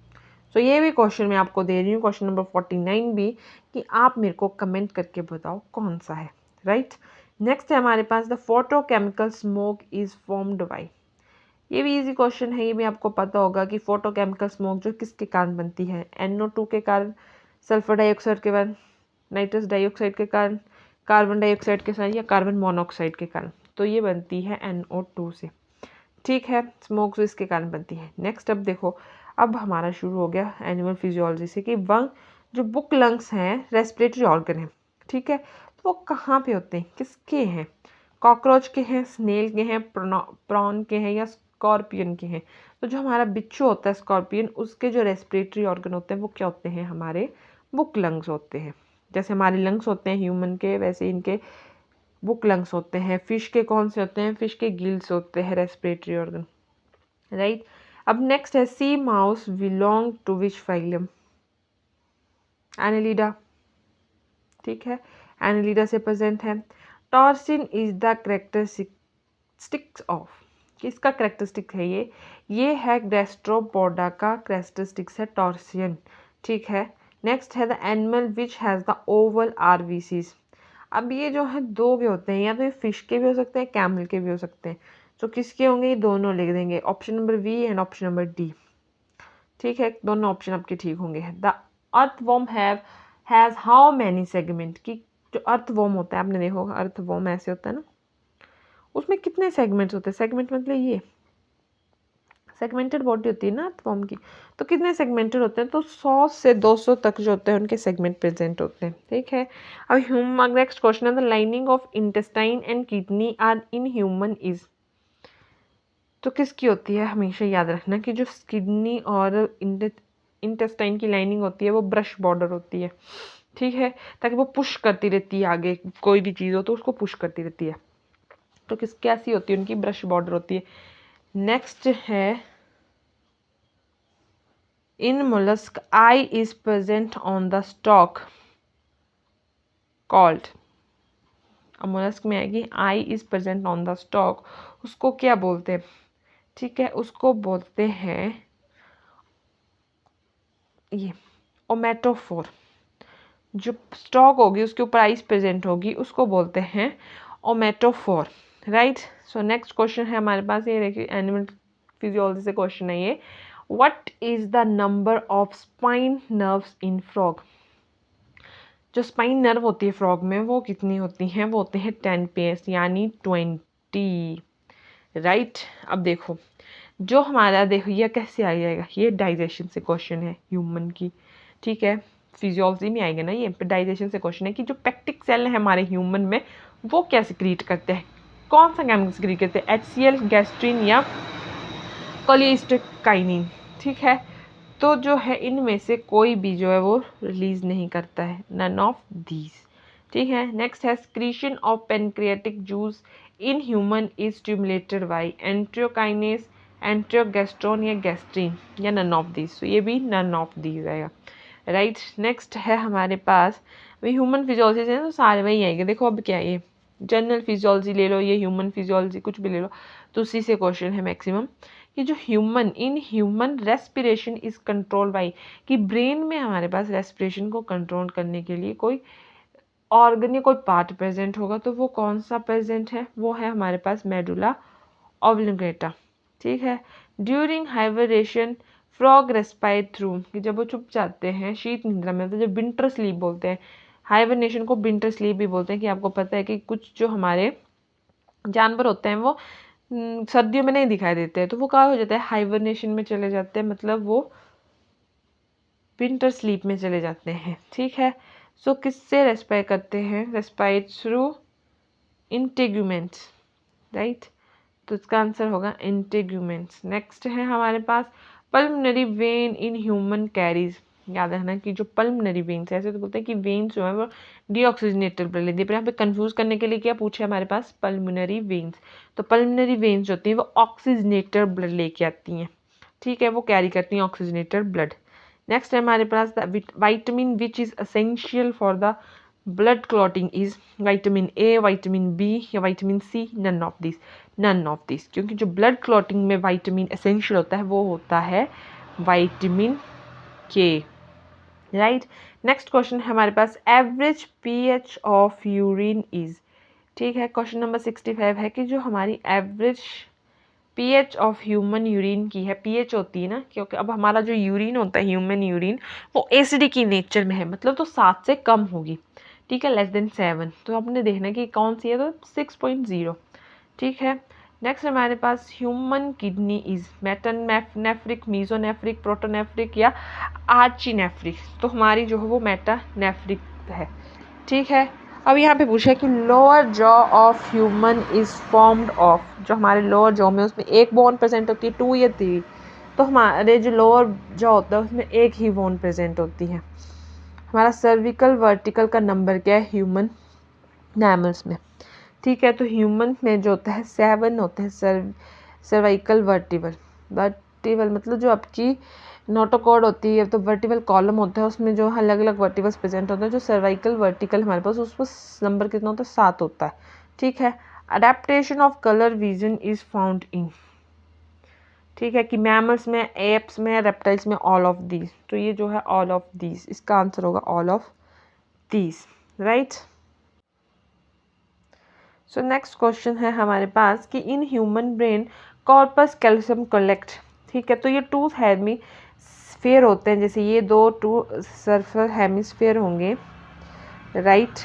सो ये भी क्वेश्चन मैं आपको दे रही हूँ, क्वेश्चन नंबर 49 भी, कि आप मेरे को कमेंट करके बताओ कौन सा है, राइट। नेक्स्ट है हमारे पास the photochemical smoke is formed by. ये भी इजी क्वेश्चन है, ये भी आपको पता होगा कि फोटोकेमिकल स्मोक जो किसके कारण बनती है? NO2 के कारण, सल्फर डाइऑक्साइड के कारण, नाइट्रस डाइऑक्साइड के कारण, कार्बन डाइऑक्साइड के साथ, या कार्बन मोनोऑक्साइड के कारण। तो ये बनती है NO2 से। ठीक है, स्मोक इसके कारण बनती है। नेक्स्ट अब देखो, अब हमारा शुरू हो गया एनिमल फिजियोलॉजी से, कि वंग जो बुक लंग्स हैं रेस्पिरेटरी ऑर्गन है। ठीक है, तो वो कहाँ पे होते हैं, किसके हैं? कॉकरोच के हैं, स्नेल के हैं, प्रॉन के हैं, या स्कॉर्पियन के हैं? तो जो हमारा बिच्छू होता है स्कॉर्पियन, उसके जो रेस्पिरेटरी ऑर्गन होते हैं वो क्या होते हैं? हमारे बुक लंग्स होते हैं। जैसे हमारे लंग्स होते हैं ह्यूमन के, वैसे इनके बुक लंग्स होते हैं। फिश के कौन से होते हैं? फिश के गिल्स होते हैं रेस्पिरेटरी ऑर्गन, राइट। अब नेक्स्ट है sea mouse belong to which phylum? Annelida. ठीक है, एनालिडा से प्रेजेंट है। Torsion is the characteristics of, किसका कैरेक्टरिस्टिक है ये है गैस्ट्रोपोडा का कैरेक्टरिस्टिक्स है टॉर्सियन। ठीक है, नेक्स्ट है the animal which has the Oval RBCs। अब ये जो है दो के होते हैं, या तो ये फिश के भी हो सकते हैं, कैमल के भी हो सकते हैं। तो किसके होंगे? ये दोनों लिख देंगे, option number B and option number D. ठीक है, दोनों ऑप्शन आपके ठीक होंगे। The earthworm has how many segment, की जो अर्थवॉर्म होता है, आपने देखा होगा अर्थवॉर्म ऐसे होता है ना, उसमें कितने सेगमेंट्स होते हैं? सेगमेंट मतलब ये सेगमेंटेड बॉडी होती है ना अर्थवॉर्म की, तो कितने सेगमेंटेड होते हैं? तो 100 से 200 तक जो होते हैं उनके सेगमेंट प्रेजेंट होते हैं। ठीक है, अब ह्यूमन, नेक्स्ट क्वेश्चन है the lining of intestine and kidney are in human is. तो किसकी होती है? हमेशा याद रखना कि जो किडनी और इंटेस्टाइन की लाइनिंग होती है वो ब्रश बॉर्डर होती है। ठीक है, ताकि वो पुश करती रहती है आगे, कोई भी चीज़ हो तो उसको पुश करती रहती है। तो किस कैसी होती है? उनकी ब्रश बॉर्डर होती है। नेक्स्ट है in mollusc eye is present on the stalk called. अब मोलस्क में आएगी eye is present on the stalk, उसको क्या बोलते हैं? ठीक है, उसको बोलते हैं ये ओमेटोफोर। जो स्टॉक होगी उसके ऊपर आइस प्रेजेंट होगी उसको बोलते हैं ओमेटोफोर, राइट। सो नेक्स्ट क्वेश्चन है हमारे पास, ये देखिए एनिमल फिजियोलॉजी से क्वेश्चन है ये, what is the number of spine nerves in frog? जो स्पाइन नर्व होती है फ्रॉग में वो कितनी होती हैं? वो होते हैं 10 पेयर्स, यानी 20, राइट। अब देखो जो हमारा, देखो ये कैसे आ जाएगा, ये डाइजेशन से क्वेश्चन है ह्यूमन की। ठीक है, फिजियोलॉजी में आएगा ना ये, डाइजेशन से क्वेश्चन है कि जो पेक्टिक सेल है हमारे ह्यूमन में वो क्या सिक्रीट करते हैं, कौन सा केमिकल सिक्रीट करते हैं? HCl, गैस्ट्रिन या कोलिस्टोकाइनिन। ठीक है, तो जो है इनमें से कोई भी जो है वो रिलीज नहीं करता है, नन ऑफ दीज। ठीक है, नेक्स्ट है secretion of pancreatic juice in human is stimulated by enterokinase, enterogastrone या गैस्ट्रीन या नन ऑफ दीज, तो ये भी नन ऑफ दीज आएगा, राइट। नेक्स्ट है हमारे पास, अभी ह्यूमन फिजियोलॉजी से तो सारे वही आएंगे। देखो अब क्या है, ये जनरल फिजियोलॉजी ले लो, ये ह्यूमन फिजियोलॉजी कुछ भी ले लो, तो उसी से क्वेश्चन है मैक्सिमम कि जो human respiration is control by, कि ब्रेन में हमारे पास रेस्पिरेशन को कंट्रोल करने के लिए कोई ऑर्गन या कोई पार्ट प्रेजेंट होगा, तो वो कौन सा प्रेजेंट है, वो है हमारे पास मेडुला ऑब्लिंगेटा, ठीक है। During hibernation frog respire through, कि जब वो छुप जाते हैं शीत निद्रा में, तो जब विंटर स्लीप बोलते हैं, हाइबरनेशन को विंटर स्लीप भी बोलते हैं, कि आपको पता है कि कुछ जो हमारे जानवर होते हैं वो सर्दियों में नहीं दिखाई देते हैं, तो वो क्या हो जाता है, हाइबरनेशन में चले जाते हैं, मतलब वो विंटर स्लीप में चले जाते हैं, ठीक है। सो किससे रेस्पायर करते हैं, रेस्पायर थ्रू इंटेग्यूमेंट्स, राइट, तो इसका आंसर होगा इंटेग्यूमेंट्स। नेक्स्ट है हमारे पास pulmonary vein in human carries, याद रखना कि जो पल्मनरी वेन्स, ऐसे तो बोलते हैं कि वेन्स जो है वो डीऑक्सीजनेटेड ब्लड लेती है, पर यहाँ पे कंफ्यूज करने के लिए क्या पूछे हमारे पास, पल्मनरी वेन्स, तो पल्मनरी वेन्स होती हैं वो ऑक्सीजनेटेड ब्लड लेके आती हैं, ठीक है, वो कैरी करती हैं ऑक्सीजनेटेड ब्लड। नेक्स्ट है हमारे पास vitamin which is essential for the blood clotting is vitamin A, vitamin B या vitamin C, none of this, none of this, क्योंकि जो ब्लड क्लॉटिंग में विटामिन एसेंशियल होता है वो होता है विटामिन के, राइट। नेक्स्ट क्वेश्चन है हमारे पास average pH of urine is, ठीक है, क्वेश्चन नंबर 65 है कि जो हमारी average pH of human urine की है, पीएच होती है ना, क्योंकि अब हमारा जो यूरिन होता है ह्यूमन यूरिन वो एसिडिक की नेचर में है, मतलब तो 7 से कम होगी, ठीक है, लेस देन 7, तो आपने देखना कि कौन सी है, तो 6.0, ठीक है। नेक्स्ट हमारे पास human kidney is metanephric, mesonephric, protonephric या आर्चिनेफ्रिक, तो हमारी जो है वो मेटानेफ्रिक है, ठीक है। अब यहाँ पे पूछा है कि lower jaw of human is formed of, जो हमारे लोअर जॉ में उसमें एक बोन प्रेजेंट होती है, 2 या 3, तो हमारे जो लोअर जॉ होता है उसमें एक ही बोन प्रेजेंट होती है। हमारा सर्विकल वर्टिकल का नंबर क्या है ह्यूमन मैमल्स में, ठीक है, तो ह्यूमन में जो होता है 7 होते हैं सर्वाइकल वर्टिबल मतलब जो आपकी नोटोकॉर्ड होती है, तो वर्टिबल कॉलम होता है, उसमें जो अलग अलग वर्टिबल्स प्रेजेंट होते हैं, जो सर्वाइकल वर्टिकल हमारे पास उस पर नंबर कितना होता है, 7 होता है, ठीक है। Adaptation of colour vision is found in, ठीक है, कि मैमल्स में, एप्स में, रेप्टाइल्स में, ऑल ऑफ दीज, तो ये जो है ऑल ऑफ दीज, इसका आंसर होगा all of these, right. So next question है हमारे पास कि in human brain corpus calcium collect, ठीक है, तो ये 2 हेमिस्फीयर होते हैं, जैसे ये 2 सर्फल हेमिस्फीयर होंगे, राइट,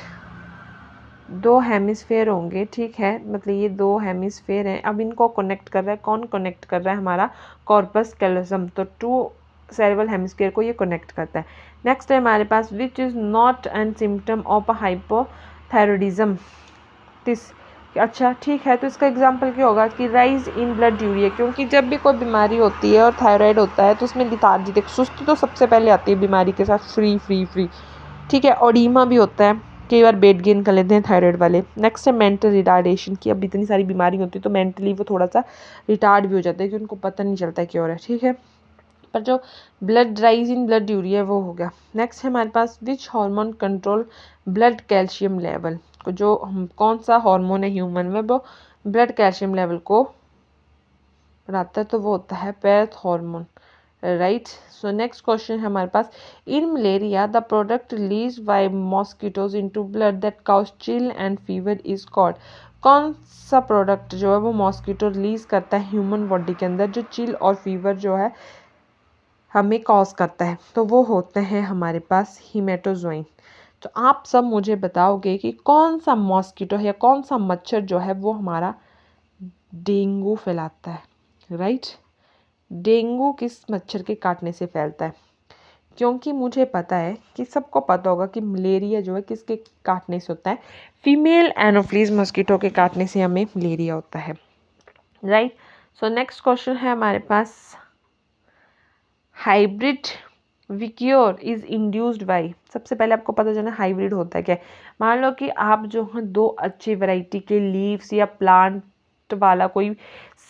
2 हेमिस्फीयर होंगे, ठीक है, मतलब ये 2 हेमिस्फीयर हैं, अब इनको कनेक्ट कर रहा है, कौन कनेक्ट कर रहा है, हमारा कॉर्पस कैल्शियम, तो 2 सेरेब्रल हेमिस्फीयर को ये कनेक्ट करता है। नेक्स्ट है हमारे पास which is not an symptom of hypothyroidism, अच्छा, ठीक है, तो इसका एग्जांपल क्या होगा कि राइज इन ब्लड यूरिया, क्योंकि जब भी कोई बीमारी होती है और थायराइड होता है तो उसमें लिथार्जी, देख सुस्ती तो सबसे पहले आती है बीमारी के साथ, फ्री, ठीक है, ओडीमा भी होता है, कई बार वेट गेन कर लेते हैं थायराइड वाले। नेक्स्ट है मेंटल रिटार्डेशन, की अब इतनी सारी बीमारी होती है तो मेंटली वो थोड़ा सा रिटार्ड भी हो जाता है कि उनको पता नहीं चलता है क्या हो रहा है, ठीक है, पर जो blood rise in blood urea वो हो गया। नेक्स्ट है हमारे पास which hormone control blood calcium level, जो कौन सा हार्मोन है ह्यूमन में वो ब्लड कैल्शियम लेवल को बढ़ाता है, तो वो होता है पैथ hormone, right. So next question है हमारे पास in malaria the product release by mosquitoes into blood that cause chill and fever is called, कौन सा प्रोडक्ट जो है वो मॉस्किटो रिलीज करता है ह्यूमन बॉडी के अंदर जो चिल और फीवर जो है हमें कॉज करता है, तो वो होते हैं हमारे पास हीमेटोजोइन। तो आप सब मुझे बताओगे कि कौन सा मॉस्किटो है या कौन सा मच्छर जो है वो हमारा डेंगू फैलाता है, राइट। डेंगू किस मच्छर के काटने से फैलता है, क्योंकि मुझे पता है कि सबको पता होगा कि मलेरिया जो है किसके काटने से होता है, फीमेल एनोफ्लीज मॉस्किटो के काटने से हमें मलेरिया होता है, राइट। सो नेक्स्ट क्वेश्चन है हमारे पास हाइब्रिड विक्योर इज इंड्यूस्ड बाई, सबसे पहले आपको पता चलना हाइब्रिड होता है क्या, मान लो कि आप जो है 2 अच्छी वैरायटी के लीव्स या प्लांट टेस्ट वाला कोई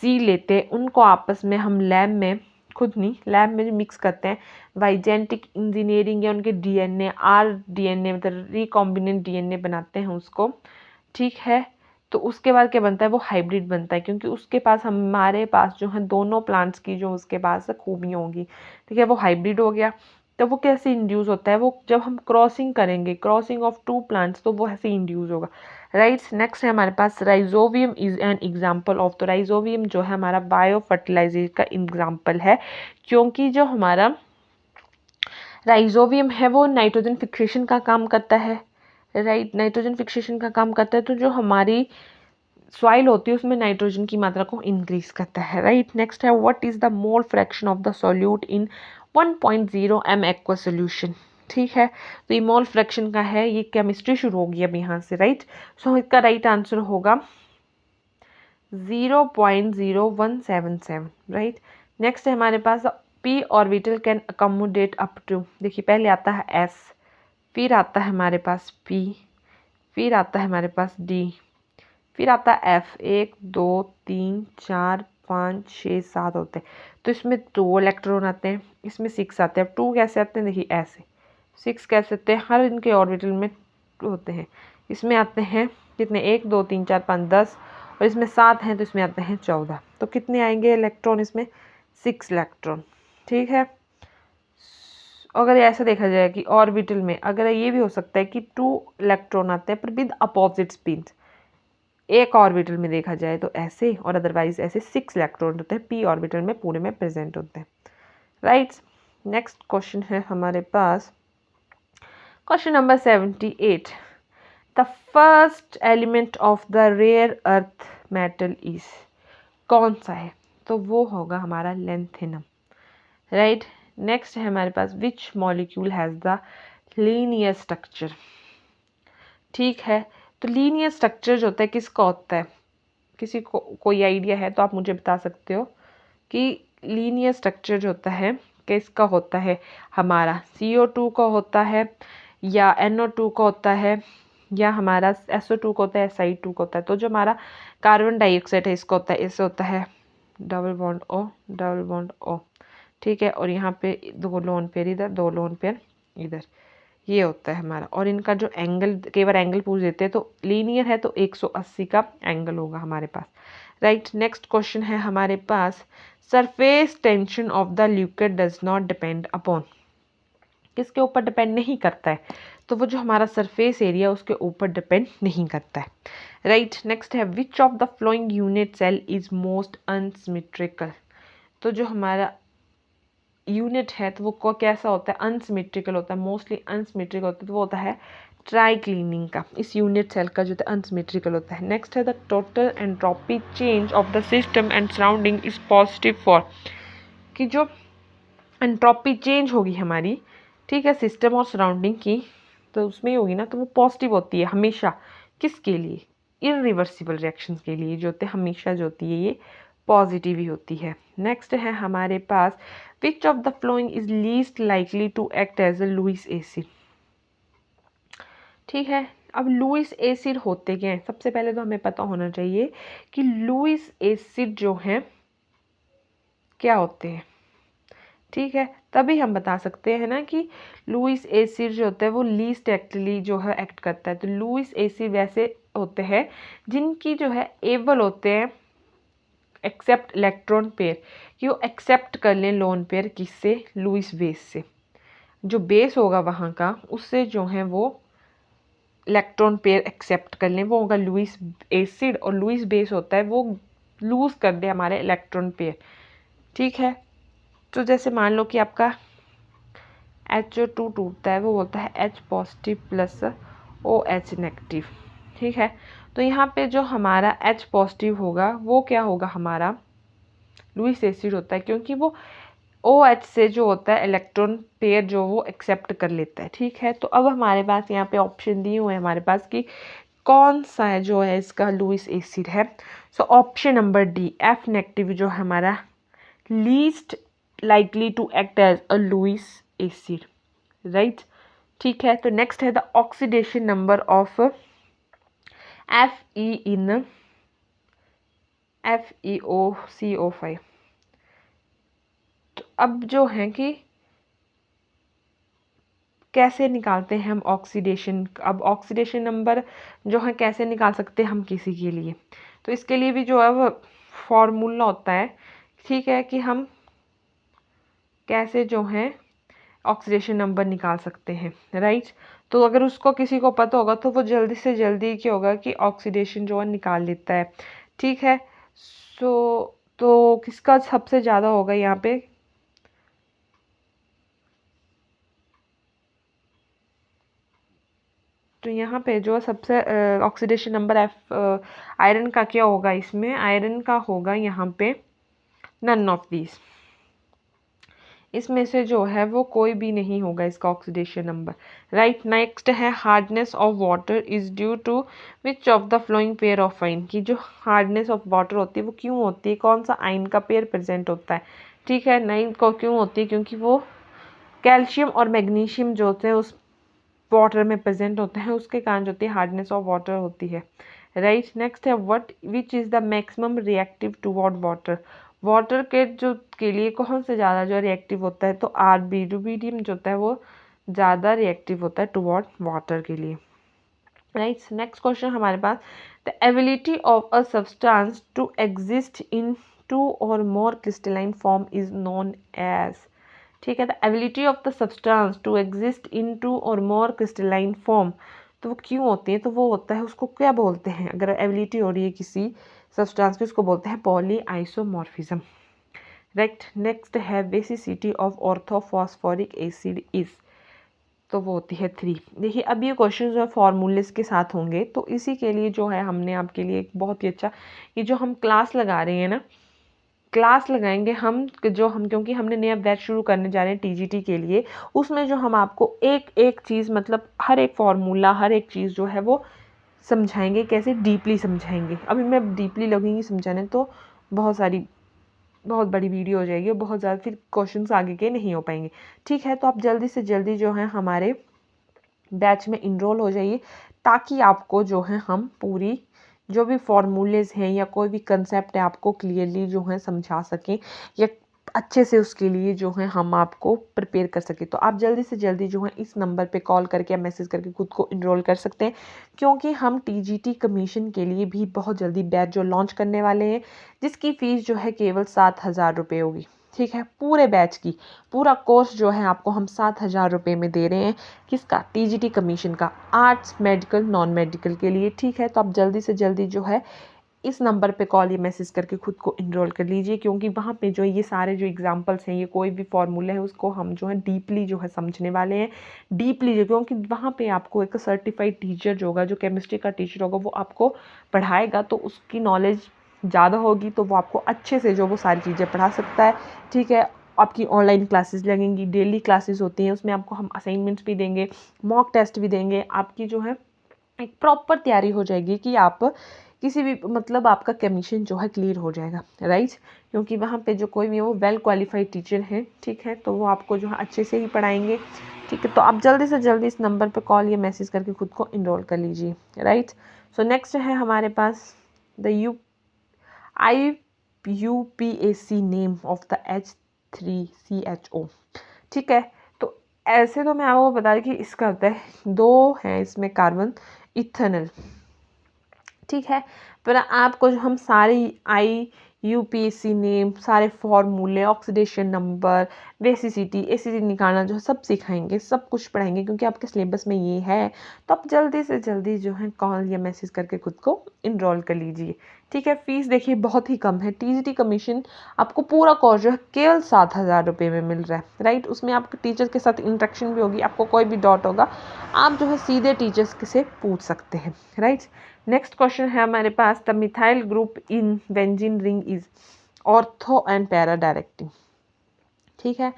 सी लेते हैं, उनको आपस में हम लैब में, खुद नहीं, लैब में मिक्स करते हैं, वाइजेनेटिक इंजीनियरिंग या उनके डीएनए RDNA मतलब रिकॉम्बिनेंट डीएनए बनाते हैं उसको, ठीक है। तो उसके बाद क्या बनता है, वो हाइब्रिड बनता है, क्योंकि उसके पास, हमारे पास जो है दोनों प्लांट्स की जो उसके पास खूबियाँ होंगी, ठीक है, वो हाइब्रिड हो गया। तो वो कैसे इंड्यूस होता है, वो जब हम क्रॉसिंग करेंगे, क्रॉसिंग ऑफ 2 प्लांट्स, तो वो ऐसे इंड्यूस होगा, राइट। नेक्स्ट है हमारे पास rhizobium is an example of, तो राइजोवियम जो है हमारा बायो फर्टिलाइजेशन का एग्जाम्पल है, क्योंकि जो हमारा राइजोवियम है वो नाइट्रोजन फिक्सेशन का काम करता है, राइट, नाइट्रोजन फिक्सेशन का काम करता है। तो जो हमारी सॉइल होती है उसमें नाइट्रोजन की मात्रा को इंक्रीज करता है, राइट। नेक्स्ट है what is the mole fraction of the solute in 1.0 m aqua solution, ठीक है। तो ये मोल फ्रैक्शन का है, ये केमिस्ट्री शुरू होगी अब यहाँ से, राइट। सो इसका राइट आंसर होगा 0.0177, राइट। नेक्स्ट है हमारे पास p orbital can accommodate up to, देखिए पहले आता है s, फिर आता है हमारे पास p, फिर आता है हमारे पास d, फिर आता है F, 1 2 3 4 5 6 7 होते हैं। तो इसमें 2 इलेक्ट्रॉन आते हैं, इसमें 6 आते हैं। अब 2 कैसे आते हैं, देखिए ऐसे, 6 कैसे आते हैं, हर इनके ऑर्बिटल में 2 होते हैं। इसमें आते हैं कितने, 1 2 3 4 5 10, और इसमें 7 हैं तो इसमें आते हैं 14। तो कितने आएंगे इलेक्ट्रॉन, इसमें 6 इलेक्ट्रॉन, ठीक है। अगर ऐसा देखा जाए कि ऑर्बिटल में अगर ये भी हो सकता है कि 2 इलेक्ट्रॉन आते हैं पर विद अपोजिट स्पिन, एक ऑर्बिटल में देखा जाए तो ऐसे, और अदरवाइज ऐसे 6 इलेक्ट्रॉन होते हैं p ऑर्बिटल में पूरे में प्रेजेंट होते हैं, राइट। नेक्स्ट क्वेश्चन है हमारे पास question number 78, the first element of the rare earth metal is, कौन सा है, तो वो होगा हमारा लेंथेनम, राइट। नेक्स्ट है हमारे पास which molecule has the linear structure, ठीक है। तो लीनियर स्ट्रक्चर जो होता है किसका होता है, किसी को कोई आइडिया है तो आप मुझे बता सकते हो कि लीनियर स्ट्रक्चर जो होता है किसका होता है, हमारा CO2 का होता है, या NO2 का होता है, या हमारा SO2 का होता है, Si2 का होता है। तो जो हमारा कार्बन डाइऑक्साइड है इसका होता है, इससे होता है डबल बॉन्ड O, ठीक है। और यहाँ पे 2 लोन पेयर इधर, 2 लोन पेयर इधर, ये होता है हमारा। और इनका जो एंगल, कई बार एंगल पूछ देते हैं, तो लीनियर है तो 180 का एंगल होगा हमारे पास, राइट। नेक्स्ट क्वेश्चन है हमारे पास surface tension of the liquid does not depend upon, किसके ऊपर डिपेंड नहीं करता है, तो वो जो हमारा सरफेस एरिया उसके ऊपर डिपेंड नहीं करता है, राइट। नेक्स्ट है which of the following unit cell is most unsymmetrical, तो जो हमारा यूनिट है तो वो कैसा होता है, अनसिमेट्रिकल होता है, मोस्टली अनसिमेट्रिकल होता है, तो वो होता है ट्राइक्लिनिंग का, इस यूनिट सेल का जो है अनसिमेट्रिकल होता है। नेक्स्ट है the total entropy change of the system and surrounding is positive for, कि जो एंट्रोपी चेंज होगी हमारी, ठीक है, सिस्टम और सराउंडिंग की, तो उसमें ही होगी ना, तो वो पॉजिटिव होती है हमेशा, किसके लिए, इरिवर्सिबल रिएक्शंस के लिए जो होते हैं हमेशा जो होती है ये पॉजिटिव ही होती है। नेक्स्ट है हमारे पास which of the following is least likely to act as a Lewis acid, ठीक है। अब लुईस एसिड होते क्या हैं, सबसे पहले तो हमें पता होना चाहिए कि लुईस एसिड जो हैं क्या होते हैं, ठीक है। तभी हम बता सकते हैं ना कि लुईस एसिड जो होता है वो लीस्ट एक्टली जो है एक्ट करता है। तो लुईस एसिड वैसे होते हैं जिनकी जो है एबल होते हैं एक्सेप्ट इलेक्ट्रॉन पेयर, कि वो एक्सेप्ट कर लें लोन पेयर, किससे, लुईस बेस से, जो बेस होगा वहाँ का उससे जो है वो इलेक्ट्रॉन पेयर एक्सेप्ट कर लें, वो होगा लुईस एसिड। और लुईस बेस होता है वो लूज कर दे हमारे इलेक्ट्रॉन पेयर, ठीक है। तो जैसे मान लो कि आपका HO2 टूटता है, वो बोलता है H positive plus OH negative, ठीक है। तो यहाँ पे जो हमारा H पॉजिटिव होगा वो क्या होगा, हमारा लुईस एसिड होता है, क्योंकि वो OH से जो होता है इलेक्ट्रॉन पेयर जो वो एक्सेप्ट कर लेता है, ठीक है। तो अब हमारे पास यहाँ पे ऑप्शन दिए हुए हैं हमारे पास कि कौन सा है जो है इसका लुईस एसिड है। So option number D, F negative जो है हमारा least likely to act as a Lewis acid, right, ठीक है। तो नेक्स्ट है the oxidation number of Fe in FeOCO5। तो अब जो है कि कैसे निकालते हैं हम ऑक्सीडेशन, अब ऑक्सीडेशन नंबर जो है कैसे निकाल सकते हैं हम किसी के लिए, तो इसके लिए भी जो है वो फॉर्मूला होता है, ठीक है, कि हम कैसे जो है ऑक्सीडेशन नंबर निकाल सकते हैं, राइट। तो अगर उसको किसी को पता होगा तो वो जल्दी से जल्दी क्या होगा कि ऑक्सीडेशन जो है निकाल लेता है, ठीक है। तो किसका सबसे ज़्यादा होगा यहाँ पे, तो यहाँ पे जो सबसे ऑक्सीडेशन नंबर आयरन का क्या होगा, इसमें आयरन का होगा यहाँ पे नन ऑफ दीज, इसमें से जो है वो कोई भी नहीं होगा इसका ऑक्सीडेशन नंबर, राइट। नेक्स्ट है hardness of water is due to which of the following pair of ion, की जो हार्डनेस ऑफ वाटर होती है वो क्यों होती है, कौन सा आइन का पेयर प्रेजेंट होता है, ठीक है। नाइन को क्यों होती है, क्योंकि वो कैल्शियम और मैग्नीशियम जो होते हैं उस वाटर में प्रेजेंट होते हैं, उसके कारण जो होती है हार्डनेस ऑफ वाटर होती है, राइट। नेक्स्ट है what which is the maximum reactive toward water, water के जो के लिए कौन से ज़्यादा जो रिएक्टिव होता है, तो आरबी रुबीडियम जो होता है वो ज़्यादा रिएक्टिव होता है टुवर्ड वाटर के लिए, राइट। नेक्स्ट क्वेश्चन हमारे पास, the ability of a substance to exist in 2 or more crystalline form is known as, ठीक है। The ability of the substance to exist in 2 or more crystalline form, तो वो क्यों होती है, तो वो होता है, उसको क्या बोलते हैं, अगर एबिलिटी हो रही है किसी सब्सटेंस की उसको बोलते हैं पॉली आइसोमॉर्फिज्म, राइट। नेक्स्ट है basicity of orthophosphoric acid is, तो वो होती है 3। देखिए अब ये क्वेश्चन जो है फॉर्मूलेस के साथ होंगे, तो इसी के लिए जो है हमने आपके लिए एक बहुत ही अच्छा, ये जो हम क्लास लगा रहे हैं ना, क्लास लगाएंगे हम जो हम, क्योंकि हमने नया बैच शुरू करने जा रहे हैं टीजीटी के लिए, उसमें जो हम आपको एक एक चीज़, मतलब हर एक फॉर्मूला, हर एक चीज़ जो है वो समझाएंगे, कैसे डीपली समझाएंगे। अभी मैं डीपली लगूंगी समझाने तो बहुत बड़ी वीडियो हो जाएगी और बहुत ज़्यादा फिर क्वेश्चंस आगे के नहीं हो पाएंगे, ठीक है। तो आप जल्दी से जल्दी जो है हमारे बैच में इनरोल हो जाइए, ताकि आपको जो है हम पूरी जो भी फॉर्मूलेज हैं या कोई भी कंसेप्ट है आपको क्लियरली जो है समझा सकें, या अच्छे से उसके लिए जो है हम आपको प्रिपेयर कर सकें। तो आप जल्दी से जल्दी जो है इस नंबर पे कॉल करके या मैसेज करके खुद को इनरोल कर सकते हैं, क्योंकि हम टीजीटी कमीशन के लिए भी बहुत जल्दी बैच जो लॉन्च करने वाले हैं, जिसकी फ़ीस जो है केवल 7,000 रुपये होगी, ठीक है। पूरे बैच की पूरा कोर्स जो है आपको हम 7,000 रुपये में दे रहे हैं, किसका, टीजीटी कमीशन का, आर्ट्स मेडिकल नॉन मेडिकल के लिए, ठीक है। तो आप जल्दी से जल्दी जो है इस नंबर पे कॉल या मैसेज करके खुद को इनरोल कर लीजिए, क्योंकि वहाँ पे जो ये सारे जो एग्जांपल्स हैं, ये कोई भी फॉर्मूला है उसको हम जो है डीपली जो है समझने वाले हैं, डीपली जो, क्योंकि वहाँ पे आपको एक सर्टिफाइड टीचर जो होगा, जो केमिस्ट्री का टीचर होगा, वो आपको पढ़ाएगा, तो उसकी नॉलेज ज़्यादा होगी, तो वो आपको अच्छे से जो वो सारी चीज़ें पढ़ा सकता है, ठीक है। आपकी ऑनलाइन क्लासेस लगेंगी, डेली क्लासेस होती हैं, उसमें आपको हम असाइनमेंट्स भी देंगे, मॉक टेस्ट भी देंगे, आपकी जो है एक प्रॉपर तैयारी हो जाएगी कि आप किसी भी, मतलब आपका कमीशन जो है क्लियर हो जाएगा, राइट। क्योंकि वहाँ पे जो कोई भी वो वेल क्वालिफाइड टीचर हैं, ठीक है, तो वो आपको जो है अच्छे से ही पढ़ाएंगे, ठीक है। तो आप जल्दी से जल्दी इस नंबर पे कॉल या मैसेज करके खुद को इनरोल कर लीजिए, राइट। सो नेक्स्ट है हमारे पास the IUPAC name of the H3CHO, ठीक है। तो ऐसे तो मैं आपको बता रही कि इसका होता है 2 हैं इसमें कार्बन, इथेनॉल, ठीक है। पर आपको जो हम सारे IUPAC नेम, सारे फॉर्मूले, ऑक्सीडेशन नंबर, बेसिसिटी, एसिडिटी निकालना जो है सब सिखाएंगे, सब कुछ पढ़ाएंगे, क्योंकि आपके सिलेबस में ये है। तो आप जल्दी से जल्दी जो है कॉल या मैसेज करके खुद को इनरोल कर लीजिए, ठीक है। फीस देखिए बहुत ही कम है, टीजीटी कमीशन आपको पूरा कोर्स जो है केवल 7,000 रुपये में मिल रहा है, राइट। उसमें आपके टीचर के साथ इंटरेक्शन भी होगी, आपको कोई भी डाउट होगा आप जो है सीधे टीचर्स से पूछ सकते हैं, राइट। नेक्स्ट क्वेश्चन है हमारे पास, the methyl group in benzene ring is ortho and para directing, ठीक है।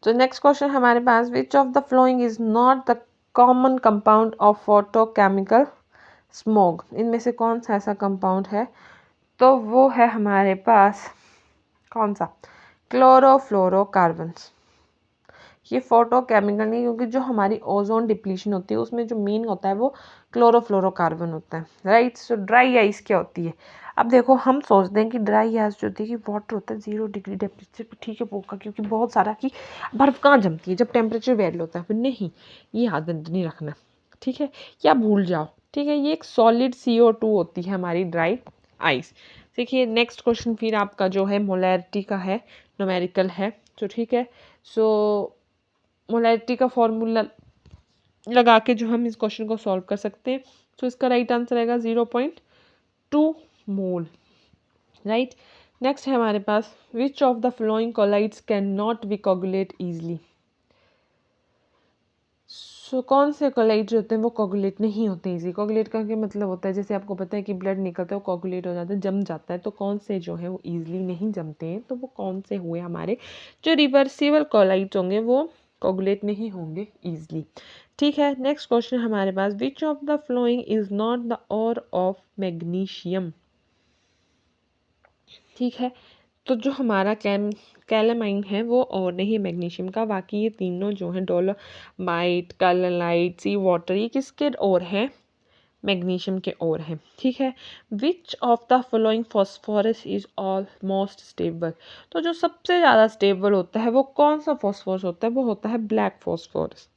तो नेक्स्ट क्वेश्चन हमारे पास, which of the following is not the common compound of photochemical smog, इनमें से कौन सा ऐसा कंपाउंड है, तो वो है हमारे पास कौन सा, क्लोरोफ्लोरोकार्बन्स। ये फोटोकेमिकल नहीं, क्योंकि जो हमारी ओजोन डिप्लीशन होती है उसमें जो मेन होता है वो क्लोरोफ्लोरोकार्बन होता है, राइट। सो ड्राई आइस क्या होती है, अब देखो हम सोचते हैं कि ड्राई गैस जो होती है कि वाटर होता है 0 डिग्री टेम्परेचर पर, ठीक है वो होगा क्योंकि बहुत सारा कि बर्फ़ कहाँ जमती है जब टेम्परेचर वेरी होता है, फिर नहीं, ये आदत नहीं रखना, ठीक है, या भूल जाओ, ठीक है। ये एक सॉलिड CO2 होती है हमारी ड्राई आइस। देखिए नेक्स्ट क्वेश्चन फिर आपका जो है मोलैरिटी का है, न्यूमेरिकल है, तो ठीक है। सो मोलैरिटी का फॉर्मूला लगा के जो हम इस क्वेश्चन को सॉल्व कर सकते हैं, तो इसका राइट आंसर आएगा 0.2 मोल, राइट। नेक्स्ट है हमारे पास which of the following colloids can not be coagulate easily. So कौन से कोलाइड जो होते हैं वो कोगुलेट नहीं होते इजी। कोगुलेट का क्या मतलब होता है, जैसे आपको पता है कि ब्लड निकलता है वो कोगुलेट हो जाता है, जम जाता है, तो कौन से जो है वो ईजिली नहीं जमते हैं, तो वो कौन से हुए हमारे जो रिवर्सिबल कोलाइड्स होंगे वो कोगुलेट नहीं होंगे ईजिली, ठीक है। नेक्स्ट क्वेश्चन हमारे पास which of the following is not the ore of magnesium, ठीक है। तो जो हमारा कैलामाइन है वो और नहीं है मैग्नीशियम का, बाकी ये तीनों जो हैं डोलोमाइट, कालाइट, सी वाटर, ये किसके और है, मैग्नीशियम के और है, ठीक है। Which of the following phosphorus is almost stable, तो जो सबसे ज़्यादा स्टेबल होता है वो कौन सा फॉस्फोरस होता है, वो होता है ब्लैक फॉस्फोरस,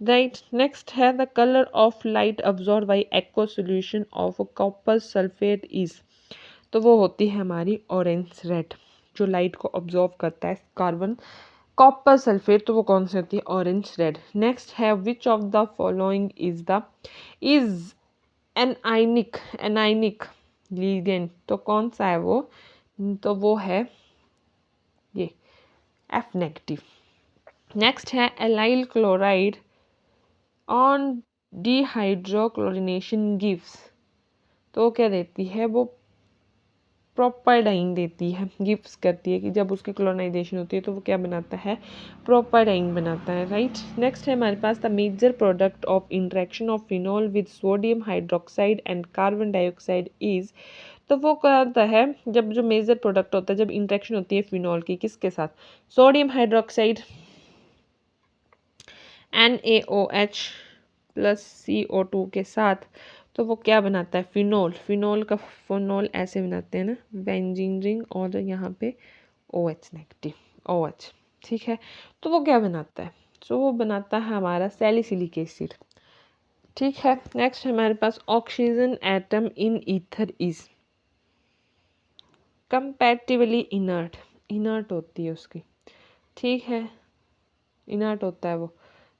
राइट। नेक्स्ट है the colour of light absorb by aqua solution of copper sulphate is, तो वो होती है हमारी ऑरेंज रेड, जो लाइट को ऑब्जॉर्व करता है कार्बन कॉपर सल्फेट, तो वो कौन सी होती है, ऑरेंज रेड। नेक्स्ट है which of the following is anionic ligand, तो कौन सा है वो, तो वो है ये F नेगेटिव। नेक्स्ट है एलाइल क्लोराइड ऑन डिहाइड्रोक्लोरिनेशन गिव्स, तो क्या देती है वो प्रोपाइडाइन देती है, गिफ्ट्स करती है कि जब उसकी क्लोराइजेशन होती है तो वो क्या बनाता है, प्रोपाइडाइन बनाता है, राइट। नेक्स्ट है हमारे पास the major product of interaction of phenol with sodium hydroxide and carbon dioxide is, तो वो क्या होता है, जब जो मेजर प्रोडक्ट होता है जब इंटरेक्शन होती है फिनॉल की किसके साथ, sodium hydroxide NaOH plus CO2 के साथ, तो वो क्या बनाता है, फिनोल, फिनोल का फिनोल ऐसे बनाते हैं ना, बेंजीन रिंग और यहाँ पे OH नेगेटिव OH, ठीक है। तो वो क्या बनाता है, तो वो बनाता है हमारा सैलिसिलिक एसिड, ठीक है। नेक्स्ट हमारे पास oxygen atom in ether is comparatively inert, inert होती है उसकी, ठीक है, इनर्ट होता है वो,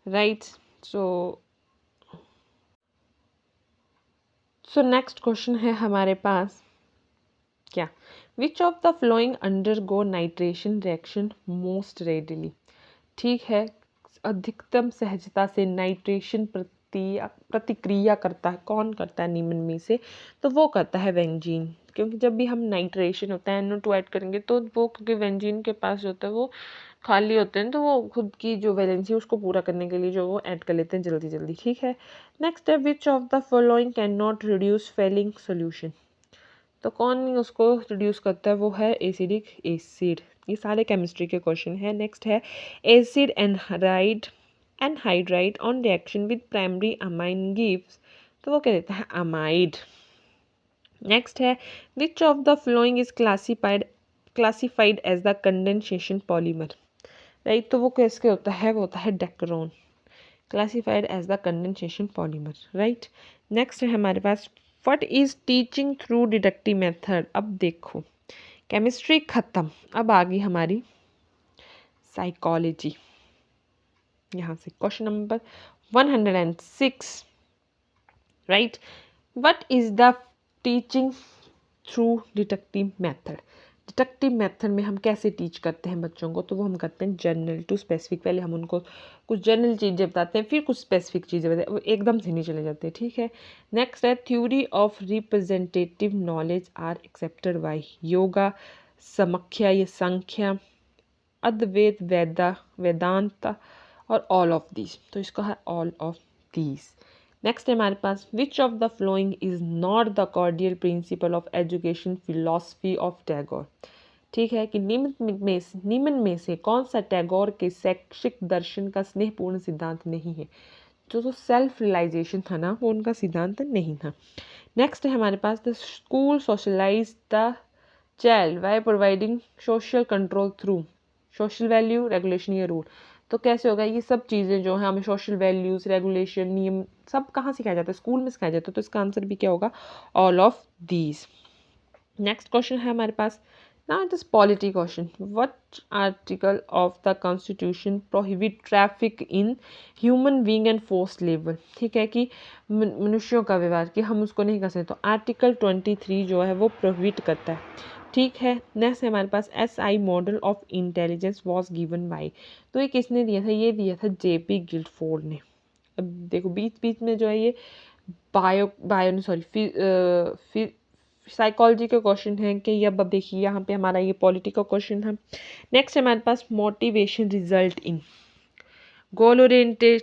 राइट। सो नेक्स्ट क्वेश्चन है हमारे पास क्या, विच of the flowing undergo nitration reaction most readily, ठीक है, अधिकतम सहजता से नाइट्रेशन प्रतिक्रिया करता है, कौन करता है निम्न में से, तो वो करता है बेंजीन, क्योंकि जब भी हम नाइट्रेशन होता है NO2 ऐड करेंगे तो वो, क्योंकि बेंजीन के पास जो होता है वो खाली होते हैं, तो वो खुद की जो वैलेंसी उसको पूरा करने के लिए जो वो ऐड कर लेते हैं जल्दी जल्दी, ठीक है। नेक्स्ट है which of the following can not reduce Fehling solution, तो कौन उसको रिड्यूस करता है, वो है एसिडिक एसिड। ये सारे केमिस्ट्री के क्वेश्चन है। नेक्स्ट है acid anhydride on reaction with primary amine gives, तो वो क्या देता है, अमाइड। नेक्स्ट है which of the following is classified as the condensation polymer, right, तो वो कैसे होता है, वो होता है Dacron, classified as the condensation polymer, right. Next है हमारे पास what is teaching through deductive method. अब देखो केमिस्ट्री खत्म, अब आ गई हमारी साइकोलॉजी। यहाँ से question number 106, right, what is the teaching through deductive method. Deductive method में हम कैसे टीच करते हैं बच्चों को, तो वो हम करते हैं जनरल टू स्पेसिफिक, पहले हम उनको कुछ जनरल चीज़ें बताते हैं फिर कुछ स्पेसिफिक चीज़ें बताते हैं, वो एकदम से नहीं चले जाते, ठीक है। नेक्स्ट है theory of representative knowledge are accepted by Yoga, Samkhya या संख्या, अद्वैत, वेदांत और ऑल ऑफ दीज, तो इसका है ऑल ऑफ दीज। नेक्स्ट है हमारे पास which of the following is not the cordial principle of education philosophy of Tagore, ठीक है, कि निम्न में से कौन सा टैगोर के शैक्षिक दर्शन का स्नेहपूर्ण सिद्धांत नहीं है, जो सेल्फ रियलाइजेशन था ना वो उनका सिद्धांत नहीं था। नेक्स्ट है हमारे पास the school socialize the child by providing social control through social value regulation या रूल। तो कैसे होगा, ये सब चीज़ें जो है हमें सोशल वैल्यूज़ रेगुलेशन नियम सब कहाँ सिखाया जाता है, स्कूल में सिखाया जाता है। तो इसका आंसर भी क्या होगा, all of these. Next question है हमारे पास, now this polity question, what article of the constitution prohibit traffic in human being and force labour. ठीक है कि मनुष्यों का व्यवहार कि हम उसको नहीं कर सकते, तो आर्टिकल 23 जो है वो प्रोहिबिट करता है। ठीक है, नेक्स्ट है हमारे पास SI model of intelligence was given by. तो ये किसने दिया था, ये दिया था JP गिल्डफोर्ड ने। अब देखो बीच बीच में जो है ये बायो सॉरी साइकोलॉजी के क्वेश्चन है कि अब देखिए यहाँ पे हमारा ये पॉलिटी का क्वेश्चन है। नेक्स्ट है हमारे पास motivation result in goal oriented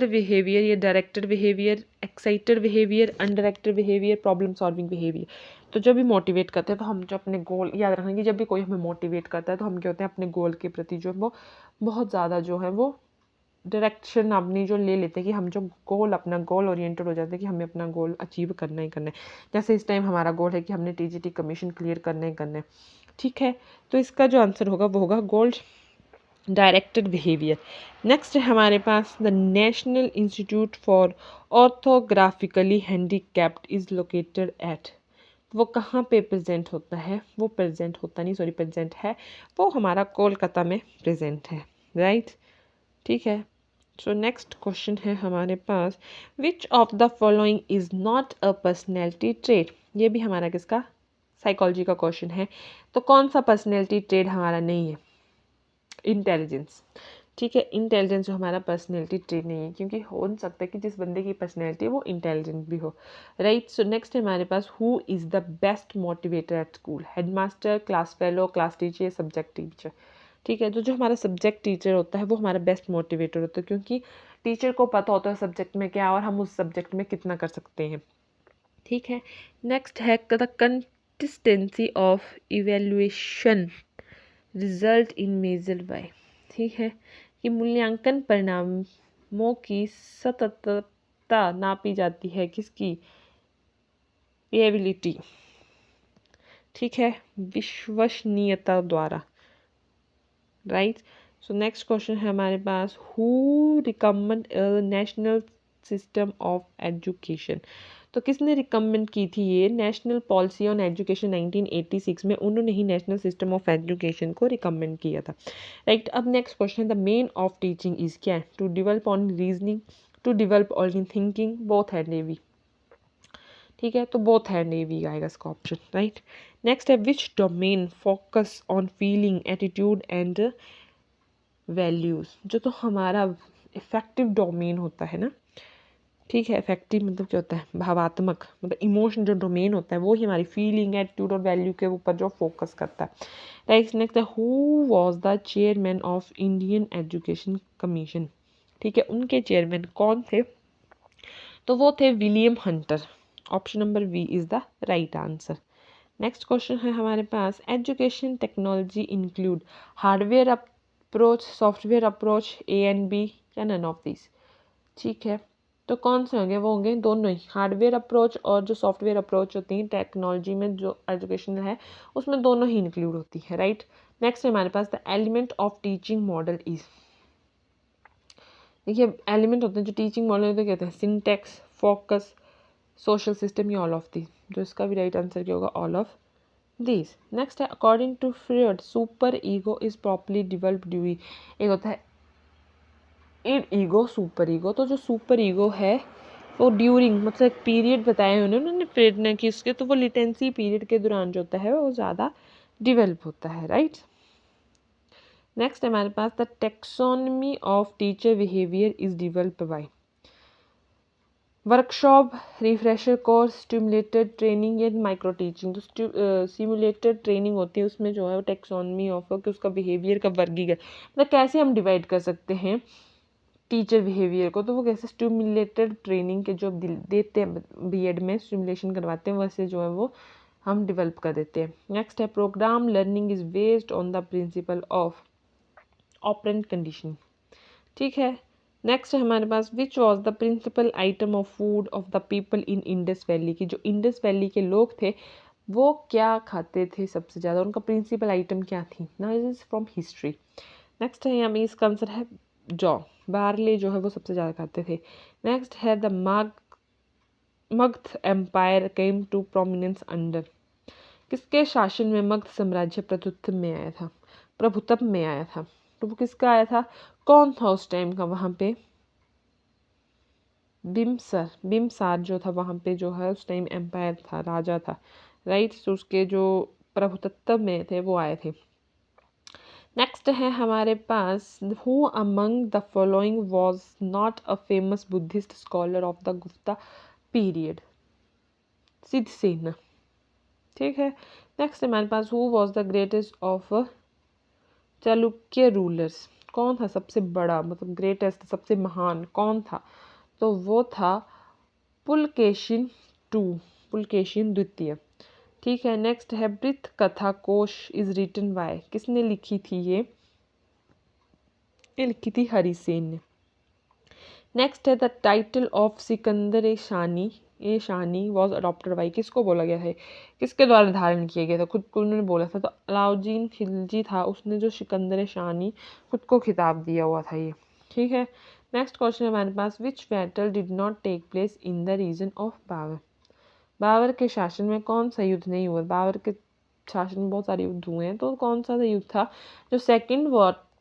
behaviour, ये directed behaviour, excited behaviour, undirected behaviour, problem solving behaviour. तो जब भी मोटिवेट करते हैं तो हम जो अपने गोल, याद रखना कि जब भी कोई हमें मोटिवेट करता है तो हम क्या होते हैं अपने गोल के प्रति जो है वो बहुत ज़्यादा जो है वो डायरेक्शन अपनी जो ले लेते हैं कि हम जो गोल अपना गोल ओरिएंटेड हो जाते हैं कि हमें अपना गोल अचीव करना ही करना है। जैसे इस टाइम हमारा गोल है कि हमने TGT कमीशन क्लियर करना ही करना है। ठीक है, तो इसका जो आंसर होगा वो होगा गोल डायरेक्टेड बिहेवियर। नेक्स्ट है हमारे पास the national institute for orthographically handicapped is located at. वो कहाँ पे प्रेजेंट होता है, वो प्रेजेंट होता नहीं सॉरी प्रेजेंट है, वो हमारा कोलकाता में प्रेजेंट है, राइट। ठीक है, सो नेक्स्ट क्वेश्चन है हमारे पास, which of the following is not a personality trait. ये भी हमारा किसका, साइकोलॉजी का क्वेश्चन है। तो कौन सा पर्सनैलिटी ट्रेट हमारा नहीं है, इंटेलिजेंस। ठीक है, इंटेलिजेंस जो हमारा पर्सनैलिटी ट्रेट नहीं है, क्योंकि हो नहीं सकता कि जिस बंदे की पर्सनैलिटी है वो इंटेलिजेंट भी हो, राइट। सो नेक्स्ट है हमारे पास, who is the best motivator at school, headmaster, class fellow, class teacher, subject teacher. ठीक है, तो जो हमारा सब्जेक्ट टीचर होता है वो हमारा बेस्ट मोटिवेटर होता है, क्योंकि टीचर को पता होता है सब्जेक्ट में क्या और हम उस सब्जेक्ट में कितना कर सकते हैं। ठीक है, नेक्स्ट है the consistency of evaluation result in measure by. ठीक है, कि मूल्यांकन परिणामों की सततता नापी जाती है किसकी, एबिलिटी। ठीक है, विश्वसनीयता द्वारा, राइट। सो नेक्स्ट क्वेश्चन है हमारे पास, who recommend national system of education. तो किसने रिकमेंड की थी ये नेशनल पॉलिसी ऑन एजुकेशन 1986 में, उन्होंने ही नेशनल सिस्टम ऑफ एजुकेशन को रिकमेंड किया था, राइट। अब नेक्स्ट क्वेश्चन है, the main of teaching is क्या है, to develop on reasoning, to develop on thinking, both है नेवी। ठीक है, तो बोथ है नेवी आएगा इसका ऑप्शन, राइट। नेक्स्ट है, which domain focus on feeling attitude and values. जो तो हमारा इफेक्टिव डोमेन होता है ना, ठीक है, इफेक्टिव मतलब क्या होता है, भावात्मक, मतलब इमोशन जो डोमेन होता है वो ही हमारी फीलिंग एटीट्यूड और वैल्यू के ऊपर जो फोकस करता है, राइट। नेक्स्ट है, who was the chairman of Indian education commission. ठीक है, उनके चेयरमैन कौन थे, तो वो थे William Hunter. Option number B is the right answer. Next question है हमारे पास, education technology include hardware approach, software approach, A and B, या नन ऑफ दिस। ठीक है, तो कौन से होंगे, वो होंगे दोनों ही, हार्डवेयर अप्रोच और जो सॉफ्टवेयर अप्रोच होती है टेक्नोलॉजी में जो एजुकेशन है उसमें दोनों ही इंक्लूड होती है, राइट। नेक्स्ट है हमारे पास, the element of teaching model is. देखिए एलिमेंट होते हैं जो टीचिंग मॉडल होते हैं, कहते हैं सिंटेक्स, फोकस, सोशल सिस्टम, या ऑल ऑफ दिस। तो इसका भी राइट आंसर क्या होगा, ऑल ऑफ दिस। नेक्स्ट है, according to Freud super ego is properly developed during. एक होता है इन ईगो, सुपर ईगो। तो जो सुपर ईगो है वो ड्यूरिंग मतलब एक पीरियड बताया है उन्होंने फ्रॉइड ने कि उसके, तो वो लिटेंसी पीरियड के दौरान जो होता है वो ज़्यादा डिवेल्प होता है, राइट। नेक्स्ट हमारे पास, the taxonomy of teacher behaviour is developed by workshop, refresher course, stimulated training, या माइक्रो टीचिंग। तो सिमुलेटेड ट्रेनिंग होती है उसमें जो है वो टेक्सोनमी ऑफ कि उसका बिहेवियर का वर्गीकरण, मतलब कैसे हम डिवाइड कर सकते हैं टीचर बिहेवियर को, तो वो कैसे स्टिमुलेटेड ट्रेनिंग के जो देते हैं बीएड में स्टिमुलेशन करवाते हैं वैसे जो है वो हम डेवलप कर देते हैं। नेक्स्ट है, programme learning is based on the principle of operant condition. ठीक है, नेक्स्ट है हमारे पास which was the principal item of food of the people in Indus valley की जो इंडस वैली के लोग थे वो क्या खाते थे सबसे ज़्यादा, उनका प्रिंसिपल आइटम क्या थी। Now is from history. Next है यहाँ में इसका आंसर है जौ, बार्ले जो है वो सबसे ज़्यादा खाते थे। नेक्स्ट है the Magadha empire came to prominence under, किसके शासन में मगध साम्राज्य प्रभुत्व में आया था। तो वो किसका आया था, कौन था उस टाइम का वहाँ पे, बिम्बसार जो था वहाँ पे जो है उस टाइम एम्पायर था, राजा था, राइट। तो उसके जो प्रभुत्व में थे वो आए थे। नेक्स्ट है हमारे पास who among the following was not a famous Buddhist scholar of the Gupta period, Siddha Sen, ठीक है। नेक्स्ट हमारे पास who was the greatest of Chalukya rulers, कौन था सबसे बड़ा, मतलब ग्रेटेस्ट सबसे महान कौन था, तो वो था पुलकेशिन पुलकेशिन द्वितीय, ठीक है। नेक्स्ट है ब्रिथ कथा कोश इज रिटन बाय, किसने लिखी थी ये लिखी थी हरिसेन ने। नेक्स्ट है the title of Sikandar A Shani was adopted by, किसको बोला गया है, किसके द्वारा धारण किया गया था, खुद को उन्होंने बोला था। तो अलाउद्दीन खिलजी था, उसने जो सिकंदर शानी खुद को खिताब दिया हुआ था ये, ठीक है। नेक्स्ट क्वेश्चन है हमारे पास which battle did not take place in the region of Babur, Babur के शासन में कौन सा युद्ध नहीं हुआ। बाबर के शासन में बहुत सारे युद्ध हुए हैं, तो कौन सा युद्ध था, जो सेकंड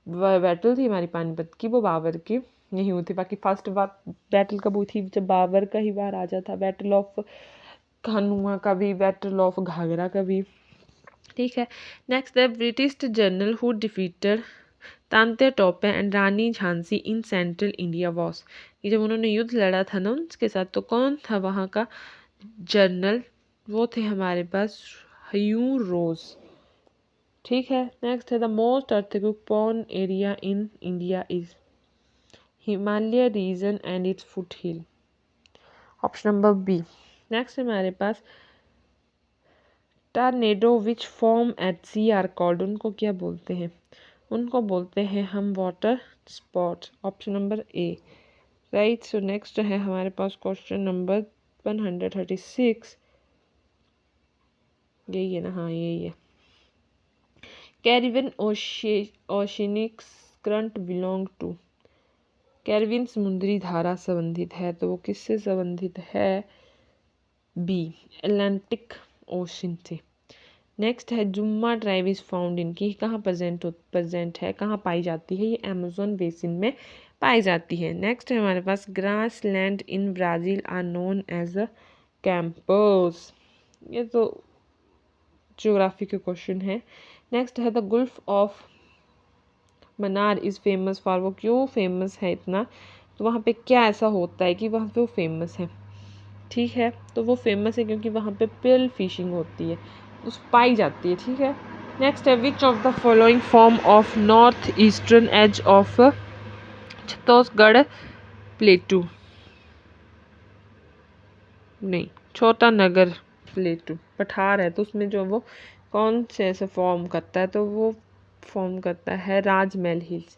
बैटल थी हमारी पानीपत की वो बाबर की नहीं हुई थी। बाकी फर्स्ट बैटल कब हुई थी, जब बाबर का ही बार राजा था, बैटल ऑफ खानुआ का भी, बैटल ऑफ घाघरा का भी, ठीक है। Next the British general who defeated Tantya Tope and Rani Jhansi in Central India was, ये जब उन्होंने युद्ध लड़ा था ना उनके साथ, तो कौन था वहाँ का जनरल, वो थे हमारे पास ह्यू रोज, ठीक है। नेक्स्ट है the most earthquake prone area in India is Himalaya region and its foot hill, option number B. Next हमारे पास tornado which form at sea are called, उनको क्या बोलते हैं, उनको बोलते हैं हम water spot, option number A, right. So next है हमारे पास क्वेश्चन नंबर 136, यही है ना, हाँ यही है। Caribbean oceanics current belong to, Caribbean समुद्री धारा संबंधित है, तो वो किससे संबंधित है, बी अटलांटिक ओशन से। नेक्स्ट है Jumma tribe is found in, की कहाँ प्रेजेंट है, कहाँ पाई जाती है, ये अमेजोन बेसिन में पाई जाती है। नेक्स्ट है हमारे पास grass land in Brazil are known as a campus, ये तो ज्योग्राफी के क्वेश्चन है। नेक्स्ट है the gulf of Mannar is famous for, वो क्यों फेमस है इतना, तो वहाँ पे क्या ऐसा होता है कि वहाँ पे वो फेमस है, ठीक है। तो वो फेमस है क्योंकि वहाँ पे पर्ल फिशिंग होती है, उस पाई जाती है, ठीक है। नेक्स्ट है which of the following form of north eastern edge of Chhattisgarh plateau, नहीं छोटा नगर प्लेटू पठार है, तो उसमें जो वो कौन से ऐसे फॉर्म करता है, तो वो फॉर्म करता है राजमहल हिल्स,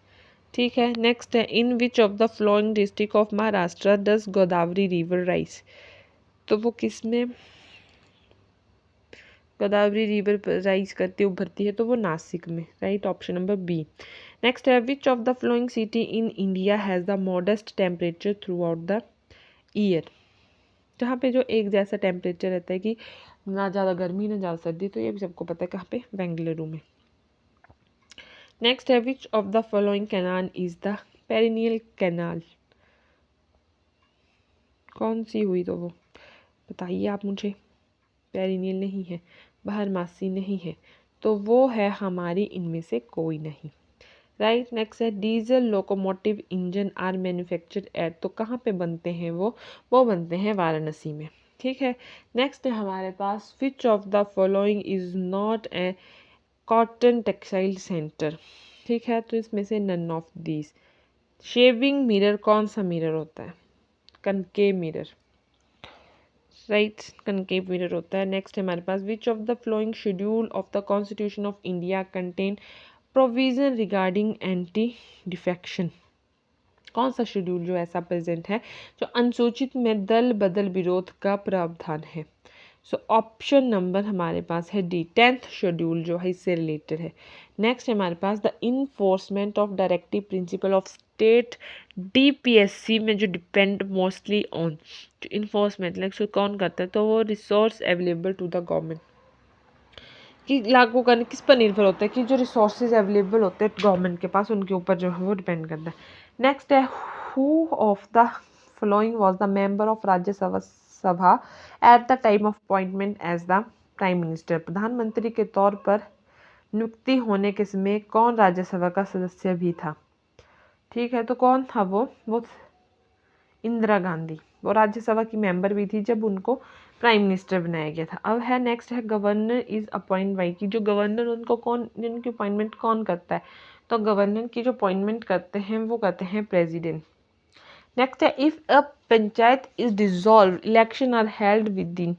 ठीक है। नेक्स्ट है in which of the following district of Maharashtra does Godavari river rise, तो वो किस में गोदावरी रिवर राइज करती उभरती है, तो वो नासिक में, right, option number B. Next है which of the following city in India has the modest temperature throughout the year, जहाँ पे जो एक जैसा टेम्परेचर रहता है कि ना ज़्यादा गर्मी ना ज़्यादा सर्दी, तो ये भी सबको पता है कहाँ पे, बेंगलुरु में। नेक्स्ट है which of the following canal is the perennial canal, कौन सी हुई, तो वो बताइए आप मुझे, पेरिनियल नहीं है, बारहमासी नहीं है, तो वो है हमारी इनमें से कोई नहीं, राइट। नेक्स्ट है diesel locomotive engine are manufactured at, तो कहाँ पे बनते हैं वो बनते हैं वाराणसी में, ठीक है। नेक्स्ट है हमारे पास which of the following is not a cotton textile centre, ठीक है। तो इसमें से none of these, shaving mirror कौन सा मिरर होता है, concave mirror, right, concave mirror होता है। नेक्स्ट है हमारे पास which of the following schedule of the constitution of India contain provision regarding anti defection, कौन सा शेड्यूल जो ऐसा प्रेजेंट है जो अनुसूचित में दल बदल विरोध का प्रावधान है? सो ऑप्शन नंबर हमारे पास है डी, 10th शेड्यूल जो है इससे रिलेटेड है। नेक्स्ट है हमारे पास the enforcement of directive principle of state, DPSC में जो डिपेंड मोस्टली ऑन, जो इन्फोर्समेंट लाइक कौन करता है, तो वो resource available to the government कि लागू करने किस पर निर्भर होता है कि जो रिसोर्सेज अवेलेबल होते हैं गवर्नमेंट के पास उनके ऊपर जो है वो डिपेंड करता है। नेक्स्ट है who of the following was the member of Rajya Sabha Sabha at the time of appointment as the prime minister, प्रधानमंत्री के तौर पर नियुक्ति होने के समय कौन राज्यसभा का सदस्य भी था? ठीक है, तो कौन था वो इंदिरा गांधी, वो राज्यसभा की मेंबर भी थी जब उनको प्राइम मिनिस्टर बनाया गया था। अब है नेक्स्ट है गवर्नर इज अपॉइंट बाई, की जो गवर्नर उनको कौन, उनकी अपॉइंटमेंट कौन करता है? तो गवर्नर की जो अपॉइंटमेंट करते हैं वो करते हैं प्रेसिडेंट। नेक्स्ट है if a panchayat is dissolve election are held within,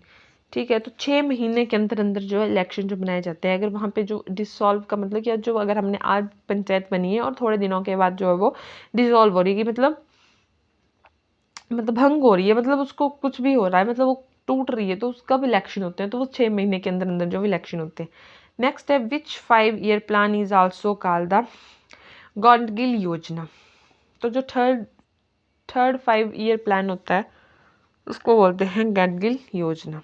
ठीक है, तो 6 महीने के अंदर अंदर जो है इलेक्शन जो बनाए जाते हैं। अगर वहाँ पे जो डिसॉल्व का मतलब क्या, जो अगर हमने आज पंचायत बनी है और थोड़े दिनों के बाद जो है वो डिसॉल्व हो रही है, मतलब भंग हो रही है, मतलब उसको कुछ भी हो रहा है, मतलब वो टूट रही है, तो उसका भी इलेक्शन होते हैं, तो वो 6 महीने के अंदर अंदर जो भी इलेक्शन होते हैं। नेक्स्ट है विच 5 year plan is also called the Gadgil योजना, तो जो थर्ड 5 ईयर प्लान होता है उसको बोलते हैं गॉडगिल योजना।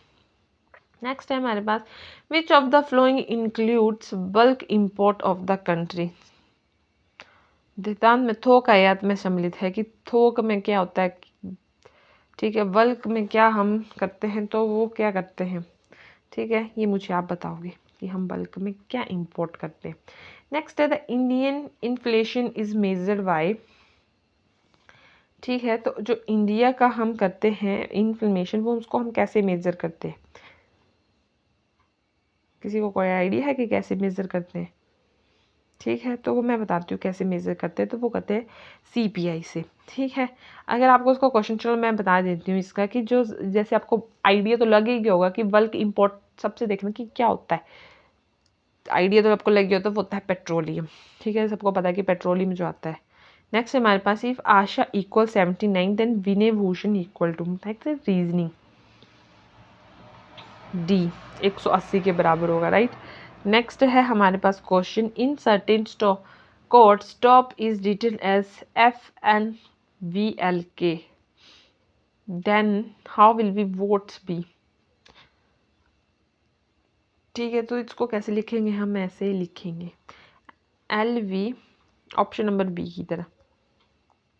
नेक्स्ट है हमारे पास which of the following includes bulk import of the country, सिद्धांत में थोक आयात में सम्मिलित है कि थोक में क्या होता है, ठीक है, बल्क में क्या हम करते हैं, तो वो क्या करते हैं, ठीक है, ये मुझे आप बताओगे कि हम बल्क में क्या इंपोर्ट करते हैं। नेक्स्ट है the Indian inflation is measured by, ठीक है, तो जो इंडिया का हम करते हैं इन्फ्लेशन, वो उसको हम कैसे मेजर करते हैं? किसी को कोई आइडिया है कि कैसे मेजर करते हैं? ठीक है, तो वो मैं बताती हूँ कैसे मेज़र करते हैं, तो वो करते हैं CPI से। ठीक है, अगर आपको उसका क्वेश्चन, चलो मैं बता देती हूँ इसका कि जो जैसे आपको आइडिया तो लग ही गया होगा कि बल्क इम्पोर्ट सबसे देखना कि क्या होता है, आइडिया तो आपको लग गया, तो वो होता है पेट्रोलियम। ठीक है, सबको पता है कि पेट्रोलियम जो आता है। नेक्स्ट हमारे पास if Asha equal 79 then Vinay Bhushan equal to, next reasoning D 180 के बराबर होगा, राइट। नेक्स्ट है हमारे पास question in certain code stop is written as FNVLK, then how will be votes be, ठीक है, तो इसको कैसे लिखेंगे, हम ऐसे ही लिखेंगे LV, ऑप्शन नंबर बी की तरह,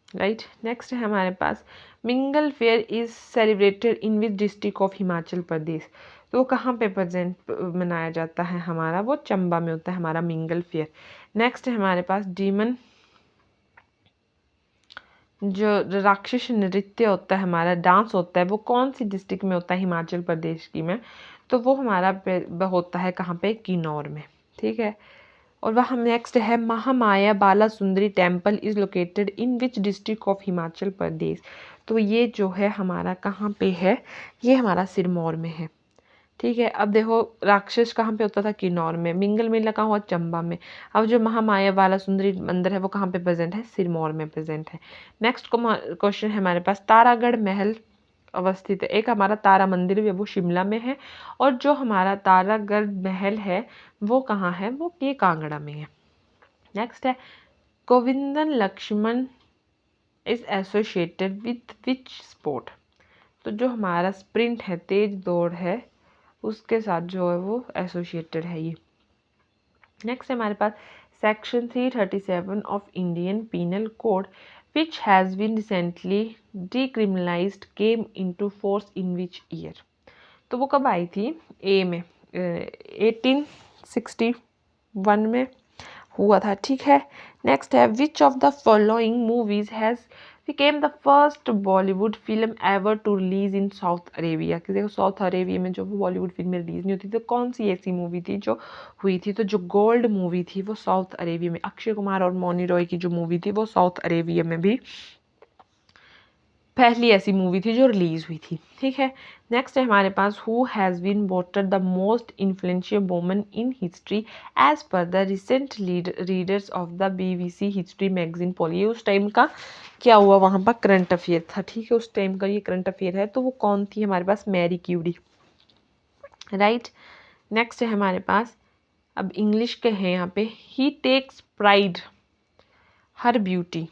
राइट। नेक्स्ट है हमारे पास Mingal fair is celebrated in which district of Himachal Pradesh, तो वो कहाँ पे प्रेजेंट मनाया जाता है हमारा, वो चंबा में होता है हमारा मिंगल फेयर। नेक्स्ट है हमारे पास डीमन, जो राक्षस नृत्य होता है हमारा, डांस होता है, वो कौन सी डिस्ट्रिक्ट में होता है हिमाचल प्रदेश की में, तो वो हमारा होता है कहाँ पे, किन्नौर में। ठीक है, और वह नेक्स्ट है Mahamaya Bala Sundari temple is located in which district of Himachal Pradesh, तो ये जो है हमारा कहाँ पे है, ये हमारा सिरमौर में है। ठीक है, अब देखो राक्षस कहाँ पे होता था, किन्नौर में, मिंगल मेला कहाँ हुआ, चंबा में। अब जो महामाया बाला सुंदरी मंदिर है वो कहाँ पे प्रेजेंट है, सिरमौर में प्रेजेंट है। नेक्स्ट क्वेश्चन है हमारे पास तारागढ़ महल अवस्थित है, एक हमारा तारा मंदिर भी है वो शिमला में है, और जो हमारा तारागढ़ महल है वो कहाँ है, वो ये कांगड़ा में है। नेक्स्ट है Govindan Lakshman is associated with which sport, तो जो हमारा स्प्रिंट है, तेज दौड़ है, उसके साथ जो है वो एसोसिएटेड है ये। नेक्स्ट है हमारे पास section 337 of Indian penal code which has been recently decriminalized came into force in which year, तो वो कब आई थी, ए में 1861 में हुआ था। ठीक है, नेक्स्ट है which of the following movies has became the first Bollywood film ever to release in Saudi Arabia, कि देखो साउथ अरेबिया में जो बॉलीवुड फिल्में रिलीज नहीं होती, तो कौन सी ऐसी मूवी थी जो हुई थी, तो जो गोल्ड मूवी थी वो साउथ अरेबिया में, अक्षय कुमार और मौनी रॉय की जो मूवी थी वो साउथ अरेबिया में भी पहली ऐसी मूवी थी जो रिलीज़ हुई थी। ठीक है, नेक्स्ट है हमारे पास who has been voted the most influential woman in history as per the recent readers of the BBC history magazine poll. ये उस टाइम का क्या हुआ, वहाँ पर करंट अफेयर था। ठीक है, उस टाइम का ये करंट अफेयर है। तो वो कौन थी हमारे पास, मैरी क्यूरी। राइट, नेक्स्ट है हमारे पास, अब इंग्लिश के हैं यहाँ पे, he takes pride her beauty,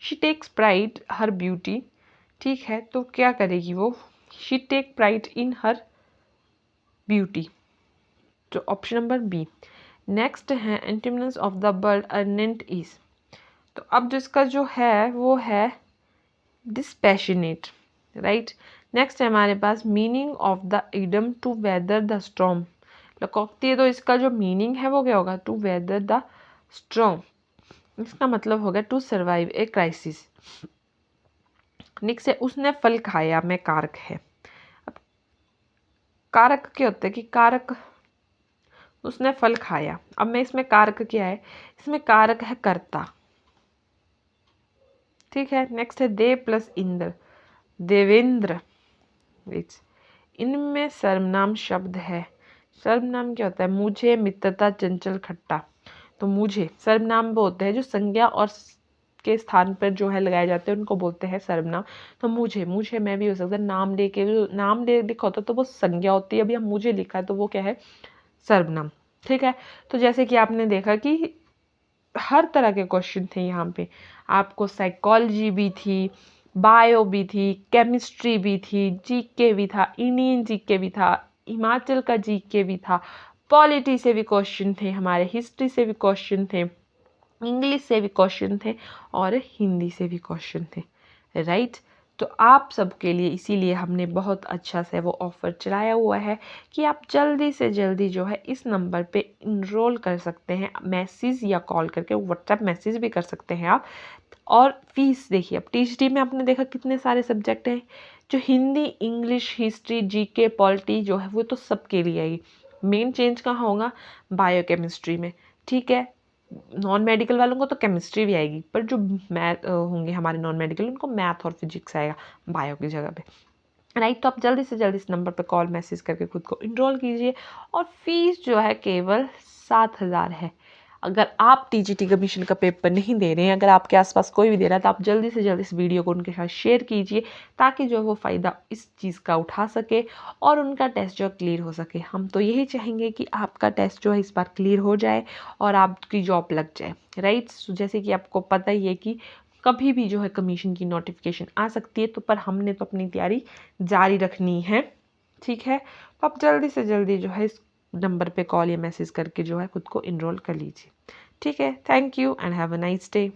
she takes pride her beauty. ठीक है, तो क्या करेगी वो, she take pride in her beauty, तो ऑप्शन नंबर बी। नेक्स्ट है antonyms of the word earnest is, तो अब जिसका जो है वो है डिस्पैशनेट। राइट, नेक्स्ट है हमारे पास meaning of the idiom to weather the storm, लकोक्ति, तो इसका जो मीनिंग है वो क्या होगा, टू वेदर द स्टॉर्म, इसका मतलब होगा to survive a crisis. Next है उसने फल खाया में कारक है। अब कारक क्या होता है कि कारक, उसने फल खाया, अब मैं इसमें कारक क्या है, इसमें कारक है कर्ता। ठीक है, नेक्स्ट है दे प्लस इंद्र, देवेंद्र। इनमें सर्वनाम शब्द है, सर्वनाम क्या होता है, मुझे, मित्रता, चंचल, खट्टा। तो मुझे सर्वनाम वो होते हैं जो संज्ञा और के स्थान पर जो है लगाए जाते हैं, उनको बोलते हैं सर्वनाम। तो मुझे, मुझे मैं भी हो सकता है, नाम लेके, नाम ले लिखा होता तो वो संज्ञा होती है, अभी हम मुझे लिखा है तो वो क्या है, सर्वनाम। ठीक है, तो जैसे कि आपने देखा कि हर तरह के क्वेश्चन थे यहाँ पे, आपको साइकोलॉजी भी थी, बायो भी थी, केमिस्ट्री भी थी, जीके भी था, इंडियन जीके भी था, हिमाचल का जीके भी था, पॉलिटी से भी क्वेश्चन थे हमारे, हिस्ट्री से भी क्वेश्चन थे, इंग्लिश से भी क्वेश्चन थे और हिंदी से भी क्वेश्चन थे। राइट, तो आप सबके लिए इसीलिए हमने बहुत अच्छा से वो ऑफ़र चलाया हुआ है कि आप जल्दी से जल्दी जो है इस नंबर पे इनरोल कर सकते हैं, मैसेज या कॉल करके, व्हाट्सएप मैसेज भी कर सकते हैं आप। और फीस देखिए, अब टीजीटी में आपने देखा कितने सारे सब्जेक्ट हैं, जो Hindi, English, history, GK, polity जो है वो तो सबके लिए आएगी। मेन चेंज कहाँ होगा, बायोकेमिस्ट्री में। ठीक है, नॉन मेडिकल वालों को तो केमिस्ट्री भी आएगी, पर जो मैथ होंगे हमारे नॉन मेडिकल, उनको मैथ और फिजिक्स आएगा बायो की जगह पे। राइट, तो आप जल्दी से जल्दी इस नंबर पे कॉल मैसेज करके खुद को इनरोल कीजिए। और फीस जो है केवल 7,000 है। अगर आप टीजीटी कमीशन का पेपर नहीं दे रहे हैं, अगर आपके आसपास कोई भी दे रहा है, तो आप जल्दी से जल्दी इस वीडियो को उनके साथ शेयर कीजिए, ताकि जो वो फ़ायदा इस चीज़ का उठा सके और उनका टेस्ट जो क्लियर हो सके। हम तो यही चाहेंगे कि आपका टेस्ट जो है इस बार क्लियर हो जाए और आपकी जॉब लग जाए। राइट, जैसे कि आपको पता ही है कि कभी भी जो है कमीशन की नोटिफिकेशन आ सकती है, तो पर हमने तो अपनी तैयारी जारी रखनी है। ठीक है, तो आप जल्दी से जल्दी जो है इस नंबर पे कॉल या मैसेज करके जो है खुद को इनरोल कर लीजिए। ठीक है, thank you and have a nice day.